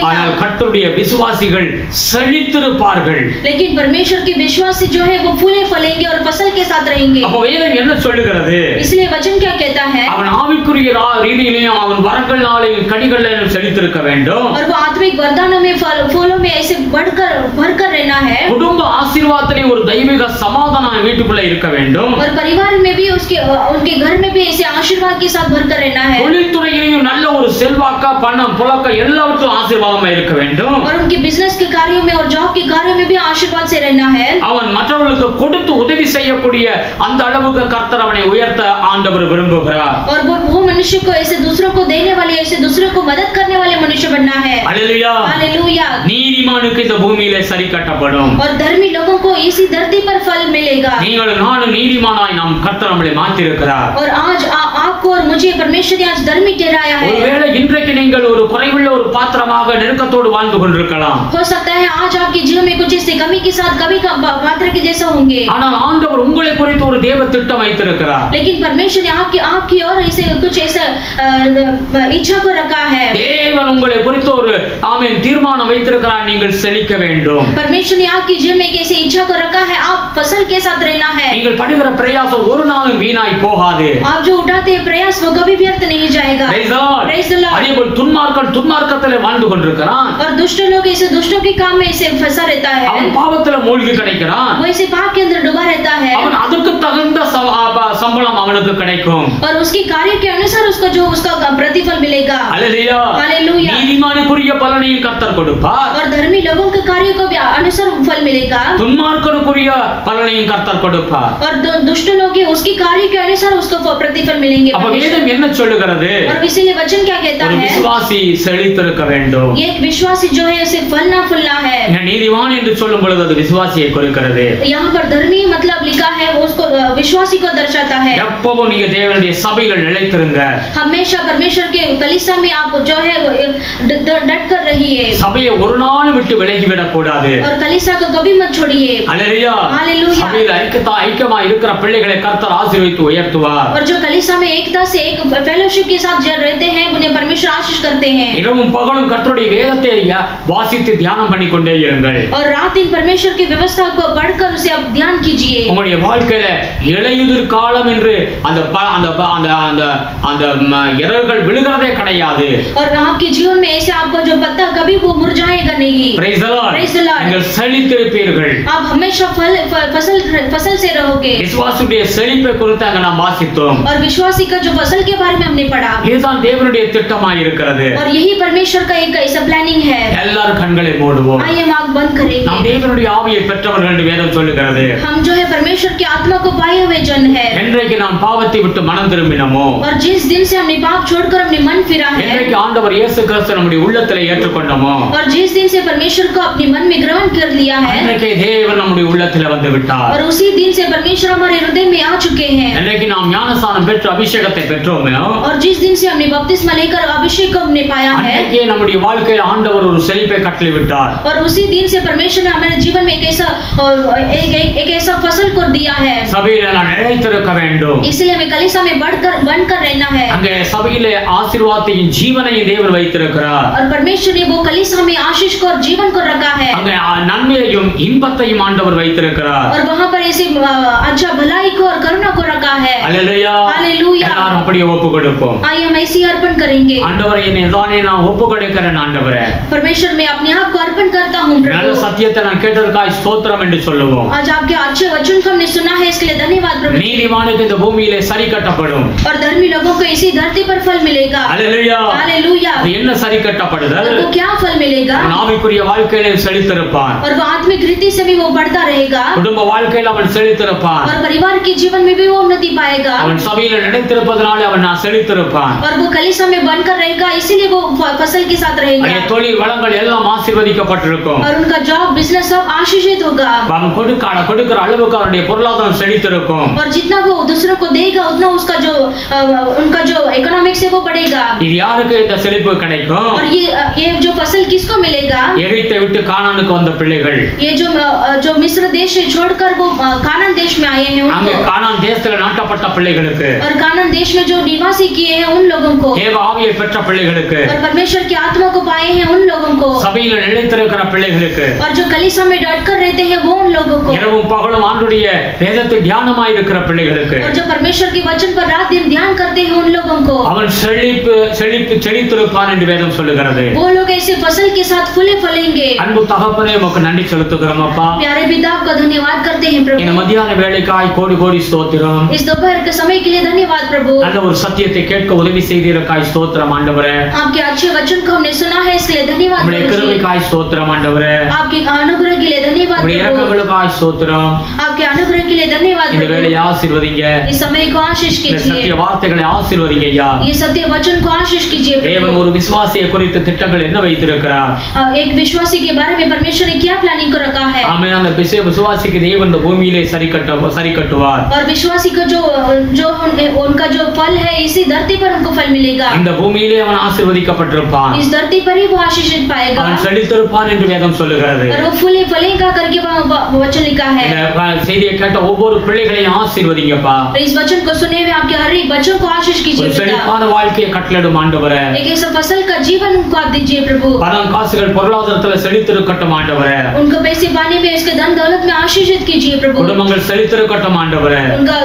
Speaker 1: ஆனால் கர்த்தருடைய விசுவாசிகள் செழித்திருப்பார்கள்.
Speaker 2: लेकिन परमेश्वर के विश्वासी जो है वो फूले फलेंगे और फसल के साथ रहेंगे.
Speaker 1: அப்ப வேதம் என்ன சொல்லுகிறது?
Speaker 2: इसलिए वचन क्या कहता है?
Speaker 1: அவன் ஆவிக்குரிய ரீதியிலேயும் அவன் வரங்களாலேயும் கனிகளிலும் செழித்திருக்க வேண்டும்.
Speaker 2: और वो आत्मिक वरदानों में फलों में ऐसे भरकर रहना है.
Speaker 1: குடும்ப ஆசீர்வாதத்திலே ஒரு தெய்வீக சமாதானம் வீட்டுக்குள்ள இருக்க வேண்டும்.
Speaker 2: और परिवार में भी उनके घर में भी ऐसे आशीर्वाद के साथ भरकर रहना है.
Speaker 1: தொழில்துறையிலும் நல்ல ஒரு செல்வாக்க பணம் புழக்க எல்லாவற்றும் ஆசீர்வாதமா இருக்க வேண்டும்.
Speaker 2: और उनके बिजनेस के कार्यों में और जॉब के कार्यों में भी आशीर्वाद से रहना है.
Speaker 1: அவன் மற்றவர்களுக்கு கொடுத்து உதவி செய்யக்கூடிய அந்த அளவுக்கு கர்த்தர் அவனை உயர்த்த ஆண்டவர் விரும்புகிறார்.
Speaker 2: और वो मनुष्य को ऐसे दूसरों को देने वाले ऐसे दूसरों को मदद करने वाले मनुष्य बनना है.
Speaker 1: அல்லேலூயா.
Speaker 2: हालेलुया.
Speaker 1: நீதிமானுக்கு இந்த பூமியிலே சரி கட்டப்படும்.
Speaker 2: और धर्मी लोगों को इसी धरती पर फल मिलेगा.
Speaker 1: நீங்கள் நானும் நீதிமானாய் நாம் கர்த்தர் நம்மை மாற்றி இருக்கிறார்.
Speaker 2: और आज आपको और मुझे परमेश्वर ने आज धर्मी ठहराया है.
Speaker 1: ஒருவேளை இன்றைக்கு நீங்கள் ஒரு குறைவுள்ள ஒரு பாத்திரமாக நெருக்கத்தோடு வாழ்ந்து கொண்டிருக்கலாம்.
Speaker 2: हो सकता है आज आपके जीवन में कुछ ऐसी कमी के साथ कभी पात्र के जैसा होंगे.
Speaker 1: ஆனால் ஆண்டவர் உங்களை குறித்து ஒரு தேவ திட்டம் வைத்திருக்கிறார்.
Speaker 2: लेकिन परमेश्वर ने आपकी और ऐसे कुछ ऐसा इच्छा को रखा है.
Speaker 1: தேவன் உங்களை குறித்து ஒரு ஆமென் தீர்மானம் வைத்திருக்கிறார். நீங்கள் செழிக்க வேண்டும்.
Speaker 2: परमेश्वर ने आपके जीवन में कैसे इच्छा को रखा है. आप फसल के साथ रहना है.
Speaker 1: நீங்கள் படுகிற பிரயாசம் ஒரு நாளும் வீணாய் போகாது.
Speaker 2: आप जो उठाते हैं प्रयास वो कभी व्यर्थ नहीं जाएगा.
Speaker 1: Praise the Lord.
Speaker 2: Praise the Lord.
Speaker 1: அதேபோல் துன்மார்க்கத்திலே வாழ்ந்து கொண்டிருக்கிறான்.
Speaker 2: और दुष्ट लोग ऐसे दुष्टों के काम में ऐसे फंसा रहता है.
Speaker 1: அவன் பாவத்துல மூழ்கி கிடைக்கிறான்.
Speaker 2: वो ऐसे पाप के अंदर डूबा रहता है.
Speaker 1: அவன் அதுக்கு தகுந்த சம்பளம் அவனுக்கு கிடைக்கும்.
Speaker 2: और उसके कार्य के अनुसार उसको जो उसका प्रतिफल मिलेगा.
Speaker 1: அல்லேலூயா.
Speaker 2: हालेलुया.
Speaker 1: நீதிமானுக்குரிய பலனையும் கர்த்தர் கொடுப்பார்.
Speaker 2: और धर्मी लोगों के कार्य को भी अनुसार फल मिलेगा.
Speaker 1: துன்மார்க்கனுக்குரிய பலனையும் கர்த்தர் கொடுப்பார்.
Speaker 2: और दुष्ट लोग हैं उसके कार्य के अनुसार उसको प्रतिफल मिलेंगे.
Speaker 1: அப்ப வேதம் என்ன சொல்லுகிறது?
Speaker 2: और इसीलिए वचन क्या कहता
Speaker 1: ஒரு
Speaker 2: है?
Speaker 1: விசுவாசி செழித்திருக்க வேண்டும்.
Speaker 2: ये एक विश्वासी जो है उसे फलना फूलना है.
Speaker 1: நீதிமான் என்று சொல்லும் பொழுது அது விசுவாசியை குறிக்கிறது.
Speaker 2: यहाँ पर धर्मी मतलब लिखा है वो उसको विश्वासी को दर्शाता है।
Speaker 1: எப்பவும் நீங்க தேவனுடைய சபையில் நிலைத்திருங்க।
Speaker 2: हमेशा परमेश्वर के कलीसिया में आप जो है डट कर रहिए।
Speaker 1: சபையை ஒரு நாள் விட்டு விலகி விடக் கூடாது।
Speaker 2: और कलीसिया को कभी मत छोड़िए।
Speaker 1: हालेलुया।
Speaker 2: हालेलुया।
Speaker 1: சபையில் ஐக்கியமா இருக்கிற பிள்ளைகளை கர்த்தர் ஆசீர்வதித்து உயர்த்துவார்।
Speaker 2: और जो कलीसिया में एकता से एक फेलोशिप के साथ रहते हैं उन्हें परमेश्वर आशीष करते हैं।
Speaker 1: இரவும் பகலும் கர்த்தருடைய வேதத்தை வாசித்து தியானம் பண்ணி கொண்டே இருங்கள்।
Speaker 2: और रात दिन परमेश्वर की व्यवस्था को पढ़कर उसे आप ध्यान कीजिए।
Speaker 1: உங்களுடைய வாழ்க்கையில இலையுதிர் காலம் என்று அந்த இறகுகள் விழுகிறதே கிடையாது।
Speaker 2: और आपके जीवन में ऐसे आपको जो पत्ता कभी वो मुरझाएगा नहीं।
Speaker 1: Praise the Lord. நீங்கள் செழித்திருப்பீர்கள்।
Speaker 2: आप हमेशा फसल से रहोगे।
Speaker 1: விசுவாசியுடைய செழிப்பை குறித்து அங்க நாம் வாசித்தோம்।
Speaker 2: और विश्वासी का जो फसल के बारे में हमने पढ़ा।
Speaker 1: இதுதான் தேவனுடைய திட்டமாய் இருக்கிறது।
Speaker 2: और यही परमेश्वर का एक ऐसा प्लानिंग है।
Speaker 1: எல்லாரும் கண்களை மூடுவோம்।
Speaker 2: आइए हम आंख बंद करेंगे।
Speaker 1: நாம் தேவனுடைய ஆவியை பெற்றவர்கள் என்று வேதம் சொல்லுகிறது।
Speaker 2: हम जो है परमेश्वर की आत्मा को पाए हुए जन है।
Speaker 1: என்றைக்கு நாம் பாவத்தை விட்டு மனம் திரும்பினோமோ,
Speaker 2: और जिस दिन से हमने पाप छोड़कर अपने मन फिरा है,
Speaker 1: என்றைக்கு ஆண்டவர் இயேசு கிறிஸ்து நம்முடைய உள்ளத்திலே ஏற்றுக்கொண்டோமோ,
Speaker 2: और जिस दिन से परमेश्वर को अपने मन में ग्रहण कर लिया है,
Speaker 1: என்றைக்கு தேவன் நம்முடைய உள்ளத்திலே வந்து விட்டார்।
Speaker 2: और उसी दिन से परमेश्वर हमारे हृदय में आ चुके हैं।
Speaker 1: என்றைக்கு நாம் ஞானஸ்நானம் பெற்று அபிஷேகத்தை பெற்றோமோ,
Speaker 2: और जिस दिन से हमने बपतिस्मा लेकर अभिषेक को हमने पाया है,
Speaker 1: அன்றைக்கே நம்முடைய வாழ்க்கையில் ஆண்டவர் ஒரு செழிப்பை கட்டளை விட்டார்।
Speaker 2: और उसी दिन से परमेश्वर ने हमारे जीवन में एक ऐसा फसल को दिया है।
Speaker 1: சபையிலே நான் நிலைத்திருக்க வேண்டும்।
Speaker 2: इसलिए हमें कलीसिया में बनकर रहना है।
Speaker 1: அங்கே சபையிலே ஆசீர்வாதத்தையும் ஜீவனையும் தேவன் வைத்திருக்கிறார்।
Speaker 2: और परमेश्वर ने वो कलीसिया में आशीष को और जीवन को रखा है।
Speaker 1: அங்கே நன்மையையும் இன்பத்தையும் ஆண்டவர் வைத்திருக்கிறார்।
Speaker 2: और वहां पर ऐसे अच्छा भलाई को और करुणा को रखा है।
Speaker 1: हालेलुया।
Speaker 2: हालेलुया।
Speaker 1: எல்லாரும் அப்படியே ஒப்பு கொடுப்போம்।
Speaker 2: आइए हम ऐसे अर्पण करेंगे।
Speaker 1: ஆண்டவரே என்னை தானே நான் ஒப்பு கொடுக்கிறேன் ஆண்டவரே।
Speaker 2: परमेश्वर मैं अपने आप को अर्पण करता हूं
Speaker 1: நல்ல
Speaker 2: प्रभु।
Speaker 1: சத்தியத்தை நான் கேட்டதற்காக ஸ்தோத்திரம் என்று சொல்லுவோம்।
Speaker 2: आज आपके अच्छे वचन को हमने सुना है इसके लिए धन्यवाद प्रभु।
Speaker 1: நீதிமானுக்கு இந்த பூமியிலே சரி கட்டப்படும்।
Speaker 2: और धर्मी लोगों को इसी धरती पर फल मिलेगा।
Speaker 1: हालेलुया।
Speaker 2: हालेलुया।
Speaker 1: அது என்ன சரி கட்டப்படுதல்?
Speaker 2: वो क्या फल मिलेगा?
Speaker 1: ஆவிக்குரிய வாழ்க்கையிலே செழித்திருப்பான்।
Speaker 2: और वो आत्मिक रीति से भी वो बढ़ता रहेगा।
Speaker 1: குடும்ப வாழ்க்கையில் அவன் செழித்திருப்பான்।
Speaker 2: और परिवार के जीवन में भी वो उन्नति पाएगा।
Speaker 1: அவன் சபையில நிலைத்திருப்பதனால அவன் செழித்திருப்பான்।
Speaker 2: और वो कलीसिया में बनकर रहेगा इसीलिए वो फसल के साथ रहेगा।
Speaker 1: அவன் தொழில் வளங்கள் எல்லாம் ஆசீர்வதிக்கப்பட்டிருக்கும்।
Speaker 2: और उनका जॉब बिजनेस सब आशीषित होगा।
Speaker 1: அவன் கொடுக்கிற அளவுக்கு அவனுடைய பொருளாதாரம் செழித்திருக்கும்।
Speaker 2: और जितना वो दूसरों को देगा उतना उसका जो उनका जो इकोनॉमिक्स है वो बढ़ेगा।
Speaker 1: இது யாருக்கு இந்த செழிப்பு கிடைக்கும்?
Speaker 2: और ये जो फसल किसको मिलेगा?
Speaker 1: எகிப்தை விட்டு கானானுக்கு வந்த பிள்ளைகள்।
Speaker 2: ये जो मिस्र देश से छोड़कर वो कानान देश में आए हैं
Speaker 1: அங்கே
Speaker 2: उनको।
Speaker 1: கானான் தேசத்துல நாட்டப்பட்ட பிள்ளைகளுக்கு,
Speaker 2: और कानान देश में जो निवासी किए हैं उन लोगों को,
Speaker 1: தேவ ஆவியை பெற்ற பிள்ளைகளுக்கு,
Speaker 2: और परमेश्वर की आत्मा को पाए हैं उन लोगों को,
Speaker 1: சபையில நிலைத்திருக்கிற பிள்ளைகளுக்கு,
Speaker 2: और जो कलीसिया में डटकर रहते हैं वो उन लोगों को,
Speaker 1: இரவும் பகலும் ஆண்டுடைய வேதத்தை தியானமாய் இருக்கிற பிள்ளைகளுக்கு,
Speaker 2: और जो परमेश्वर के वचन पर रात दिन ध्यान करते हैं उन लोगों को,
Speaker 1: அவன் செழித்திருப்பான் என்று வேதம் சொல்லுகிறது।
Speaker 2: वो लोग ऐसे फसल के साथ फूले फलेंगे।
Speaker 1: அன்பு தகப்பனே உமக்கு நன்றி செலுத்துகிறோம் அப்பா।
Speaker 2: प्यारे पिता आपका धन्यवाद करते हैं
Speaker 1: இந்த
Speaker 2: प्रभु।
Speaker 1: மத்தியான வேளைக்காய் கோடி கோடி ஸ்தோத்திரம்।
Speaker 2: इस दोपहर के समय के लिए धन्यवाद प्रभु।
Speaker 1: நல்ல ஒரு சத்தியத்தை கேட்க உதவி செய்தீரக்காய் ஸ்தோத்திரம் ஆண்டவரே।
Speaker 2: आपके अच्छे वचन को हमने सुना है इसके लिए धन्यवाद
Speaker 1: உம்முடைய
Speaker 2: प्रभु जी।
Speaker 1: கிருபைக்காய் ஸ்தோத்திரம் ஆண்டவரே।
Speaker 2: आपके अनुग्रह के लिए धन्यवाद
Speaker 1: உம்முடைய
Speaker 2: प्रभु।
Speaker 1: இரக்கங்களுக்காய் ஸ்தோத்திரம்।
Speaker 2: आपके अनुग्रह के लिए धन्यवाद
Speaker 1: இந்த
Speaker 2: प्रभु।
Speaker 1: வேளையை ஆசீர்வதிங்க।
Speaker 2: इस समय को आशीष
Speaker 1: இந்த
Speaker 2: कीजिए।
Speaker 1: சத்திய வார்த்தைகளை ஆசீர்வதிங்க ஐயா।
Speaker 2: ये सत्य वचन को आशीष कीजिए
Speaker 1: தேவன்
Speaker 2: प्रभु।
Speaker 1: ஒரு விசுவாசியை குறித்த திட்டங்கள் என்ன வைத்திருக்கிறார்?
Speaker 2: एक विश्वासी के बारे में परमेश्वर ने क्या प्लानिंग को रखा है?
Speaker 1: ஆமென்। அந்த விசுவாசிக்கு தேவன் இந்த பூமியிலே சரி கட்டுவார்।
Speaker 2: और विश्वासी को जो उनका जो फल है इसी धरती पर उनको फल मिलेगा।
Speaker 1: இந்த பூமியிலே அவன் ஆசீர்வதிக்கப்பட்டிருப்பான்।
Speaker 2: इस धरती पर ही वो आशीषित पाएगा।
Speaker 1: அவன் செழித்திருப்பான் என்று வேதம் சொல்லுகிறது।
Speaker 2: और वो फूले फलेगा करके वचन लिखा है।
Speaker 1: இந்த செய்தியை கேட்ட ஒவ்வொரு பிள்ளைகளையும் ஆசீர்வதிங்கப்பா।
Speaker 2: तो इस वचन को सुने हुए आपके हर एक बच्चों को आशीष
Speaker 1: ஒரு
Speaker 2: कीजिए पिता।
Speaker 1: செழிப்பான வாழ்க்கையை கட்டளையிடும் ஆண்டவரே।
Speaker 2: एक ऐसा फसल का जीवन उनको आप दीजिए प्रभु।
Speaker 1: பணம் காசுகள் பொருளாதாரத்துல செழித்திருக்கட்டும் ஆண்டவரே।
Speaker 2: उनको पैसे पाने में इसके धन दौलत में आशीषित कीजिए प्रभु।
Speaker 1: குடும்பங்கள் செழித்திருக்கட்டும் ஆண்டவரே।
Speaker 2: उनका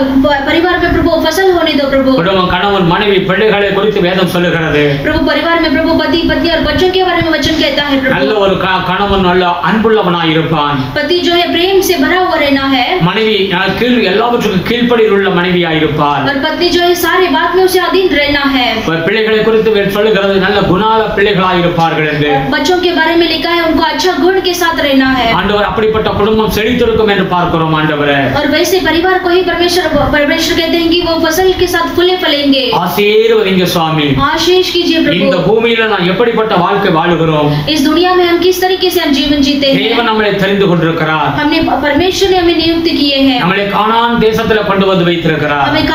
Speaker 2: परिवार में प्रभु फसल होने दो प्रभु।
Speaker 1: குடும்பம் கணவன் மனைவி பிள்ளைகளை குறித்து வேதம் சொல்லுகிறது।
Speaker 2: प्रभु परिवार में प्रभु पति पत्नी और बच्चों के बारे में वचन कहता है
Speaker 1: நல்ல
Speaker 2: प्रभु।
Speaker 1: ஒரு கணவன் நல்ல அன்புள்ளவனாய் இருப்பான்।
Speaker 2: पति जो है प्रेम से भरा हुआ रहना है।
Speaker 1: மனைவி எல்லாவற்றுக்கும் கீழ்ப்படியில் உள்ள மனைவியாய் இருப்பார்।
Speaker 2: और पत्नी जो है सारे बात में उसे अधीन रहना है।
Speaker 1: பிள்ளைகளை குறித்து சொல்லுகிறது நல்ல குணால பிள்ளைகளாய் இருப்பார்கள் என்று।
Speaker 2: बच्चों के बारे में लिखा है उनको अच्छा गुण के साथ रहना है।
Speaker 1: ஆண்டவர் அப்படிப்பட்ட குடும்பம் செழித்திருக்கும் என்று பார்க்கிறோம் ஆண்டவரே।
Speaker 2: और वैसे परिवार को ही परमेश्वर कहते हैं कि वो फसल के साथ फूले फलेंगे।
Speaker 1: ஆசீர்வதிங்க சுவாமி।
Speaker 2: आशीष कीजिए
Speaker 1: இந்த
Speaker 2: प्रभु।
Speaker 1: பூமியில நான் எப்படிப்பட்ட வாழ்க்கை வாழுகிறோம்?
Speaker 2: इस दुनिया में हम किस तरीके से हम जीवन जीते हैं?
Speaker 1: தேவன் நம்மை தெரிந்து கொண்டிருக்கிறார்।
Speaker 2: हमने परमेश्वर ने हमें नियुक्त किए हैं,
Speaker 1: நம்மளை கானான் தேசத்துல கொண்டு வந்து வைத்திருக்கிறார்.
Speaker 2: हमें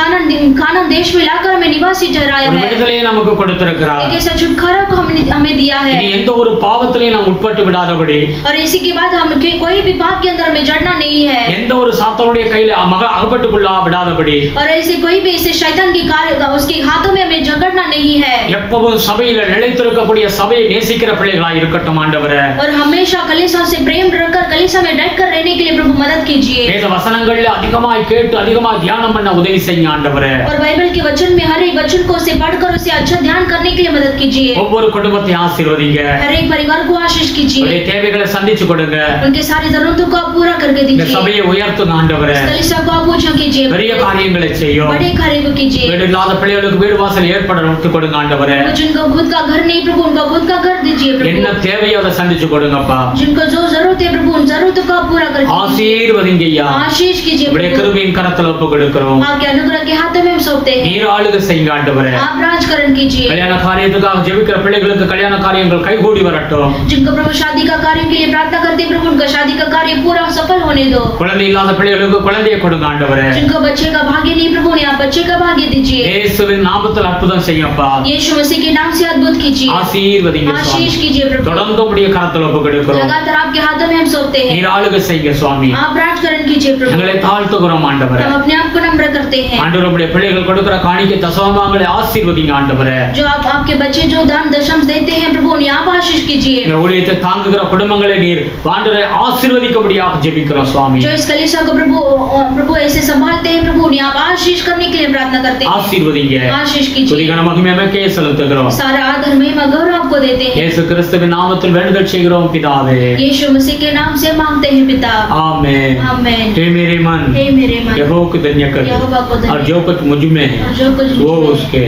Speaker 2: कानान देश में लाकर हमें निवासी ठहराया
Speaker 1: ஒரு
Speaker 2: है,
Speaker 1: விடுதலையை நமக்கு கொடுத்திருக்கிறார்.
Speaker 2: एक ऐसा छुटकारा को हमें दिया है,
Speaker 1: இனி எந்த ஒரு பாவத்திலையும் நாம் உட்பட்டு விடாதபடி,
Speaker 2: और इसी के बाद हम कोई भी पाप के अंदर हमें जड़ना नहीं है,
Speaker 1: எந்த ஒரு சாத்தானுடைய கையில அகப்பட்டு கொள்ள விடாதபடி,
Speaker 2: और ऐसे कोई भी इसे शैतान के कार्य उसके हाथों में हमें झगड़ना नहीं है,
Speaker 1: எப்பவும் சபையில நிலைத்திருக்கக்கூடிய சபையை நேசிக்கிற பிள்ளைகளாய் இருக்கட்டும் ஆண்டவரே.
Speaker 2: और हमेशा कलीसिया से प्रेम रखकर कलीसिया में डटकर रहने के लिए प्रभु मदद कीजिए,
Speaker 1: வேத வசனங்கள்ல அதிகமாய் கேட்டு அதிகமாய் தியானம் பண்ண உதவி செய்யுங்க ஆண்டவரே.
Speaker 2: और बाइबल के वचन में हर एक वचन को उसे पढ़कर उसे अच्छा ध्यान करने के लिए मदद कीजिए,
Speaker 1: ஒவ்வொரு குடும்பத்தை ஆசீர்வதிங்க,
Speaker 2: हर एक परिवार को आशीष कीजिए,
Speaker 1: உங்களுடைய தேவைகளை சந்திச்சு கொடுங்க,
Speaker 2: उनके सारी जरूरतों को आप पूरा करके
Speaker 1: இந்த
Speaker 2: दीजिए,
Speaker 1: சபையை உயர்த்துங்க ஆண்டவரே.
Speaker 2: कलीसिया को आप ऊंचा कीजिए,
Speaker 1: பெரிய காரியங்களை செய்யும்.
Speaker 2: बड़े कार्य को कीजिए,
Speaker 1: வீடு இல்லாத பிள்ளைகளுக்கு வீடு வாசல் ஏற்பட கொடுங்க ஆண்டவரே.
Speaker 2: जिनको खुद का घर नहीं प्रभु उनका खुद का घर दीजिए
Speaker 1: என்ன
Speaker 2: प्रभु,
Speaker 1: தேவையோ அதை சந்திச்சு கொடுங்கப்பா.
Speaker 2: जिनको जो जरूरत है प्रभु उन जरूरतों को आप पूरा करके
Speaker 1: ஆசீர்வதிங்க ஐயா.
Speaker 2: आशीष कीजिए
Speaker 1: உங்களுடைய
Speaker 2: प्रभु,
Speaker 1: கிருபையின் கரத்துல ஒப்பு கொடுக்கிறோம்.
Speaker 2: आपके अनुग्रह के हाथों में हम सौंपते हैं,
Speaker 1: நீர் ஆளுகை செய்யுங்க ஆண்டவரே.
Speaker 2: आप राजकरण कीजिए,
Speaker 1: கல்யாண காரியத்துக்காக ஜெபிக்கிற பிள்ளைகளுக்கு கல்யாண காரியங்கள் கைகூடி வரட்டும்.
Speaker 2: जिनको प्रभु शादी का कार्य के लिए प्रार्थना करते हैं प्रभु उनका शादी का कार्य पूरा सफल होने दो,
Speaker 1: குழந்தை இல்லாத பிள்ளைகளுக்கு குழந்தையை கொடுங்க ஆண்டவரே.
Speaker 2: जिनको बच्चे का भाग्य नहीं प्रभु उन्हें आप बच्चे का भाग्य दीजिए,
Speaker 1: இயேசுவின் நாமத்தில் அற்புதம் செய்யப்பா.
Speaker 2: यीशु मसीह के नाम से अद्भुत कीजिए,
Speaker 1: ஆசீர்வதிங்க சுவாமி.
Speaker 2: आशीष कीजिए प्रभु,
Speaker 1: தொடர்ந்து உடைய கரத்துல ஒப்பு கொடுக்கிறோம்.
Speaker 2: लगातार आपके हाथों में हम सौंपते हैं,
Speaker 1: நீர் ஆளுகை செய்யுங்க சுவாமி.
Speaker 2: आप राजकरण कीजिए प्रभु,
Speaker 1: எங்களை தாழ்த்துகிறோம் ஆண்டவரே.
Speaker 2: हम अपने आप को नम्र करते हैं,
Speaker 1: ஆண்டவரே உடைய பிள்ளைகள் கொடுக்கிற காணிக்கை தசமங்களை ஆசீர்வதிங்க ஆண்டவரே.
Speaker 2: जो आपके बच्चे जो दान दशम देते हैं प्रभु उन्हें आप आशीष कीजिए,
Speaker 1: இந்த ஊழியத்தை தாங்குகிற குடும்பங்களை நீர் ஆண்டவரே ஆசீர்வதிக்கும்படியாக ஜெபிக்கிறோம் சுவாமி.
Speaker 2: जो इस कलीसिया को प्रभु ऐसे संभालते हैं प्रभु उन्हें आप आशीष करने के लिए प्रार्थना करते हैं,
Speaker 1: ஆசீர்வதிங்க.
Speaker 2: आशीष
Speaker 1: துதி
Speaker 2: कीजिए,
Speaker 1: கன மகிமையை செலுத்துகிறோம்.
Speaker 2: सारा आदर महिमा गौरव आपको देते हैं,
Speaker 1: இயேசு கிறிஸ்துவின் நாமத்தில் வேண்டுதல் செய்கிறோம் பிதாவே.
Speaker 2: यीशु मसीह के नाम से मांगते हैं पिता,
Speaker 1: आमेन.
Speaker 2: आमेन।
Speaker 1: हे मेरे मन
Speaker 2: हे मेरे मन
Speaker 1: यहोवा को धन्य कर,
Speaker 2: यहोवा को धन्य
Speaker 1: और जो कुछ मुझ में है
Speaker 2: और जो कुछ
Speaker 1: वो उसके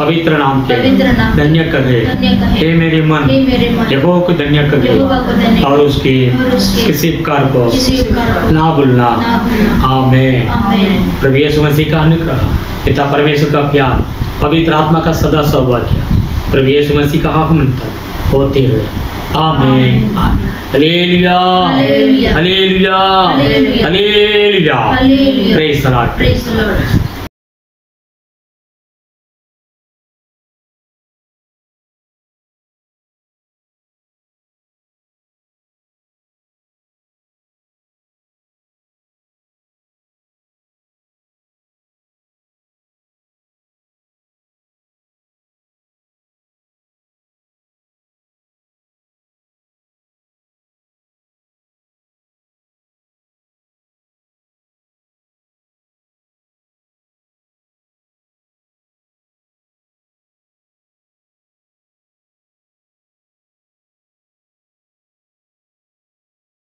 Speaker 1: पवित्र नाम के
Speaker 2: पवित्र नाम के
Speaker 1: धन्य करे.
Speaker 2: धन्य कहे।
Speaker 1: हे मेरे मन
Speaker 2: हे मेरे मन
Speaker 1: यहोवा को धन्य करे,
Speaker 2: यहोवा को धन्य
Speaker 1: और उसकी
Speaker 2: और उसके
Speaker 1: किसी उपकार को
Speaker 2: किसी उपकार को
Speaker 1: ना भूलना.
Speaker 2: ना भूलना।
Speaker 1: आमेन.
Speaker 2: आमेन।
Speaker 1: प्रभु यीशु मसीह का अनुग्रह, पिता परमेश्वर का प्यार, पवित्र आत्मा का सदा सौभाग्य प्रभु यीशु मसीह का आगमन तक होते हुए. Amen. Hallelujah
Speaker 2: hallelujah
Speaker 1: hallelujah
Speaker 2: hallelujah
Speaker 1: hallelujah.
Speaker 2: Hallelujah.
Speaker 1: Praise the Lord.
Speaker 2: Praise the Lord.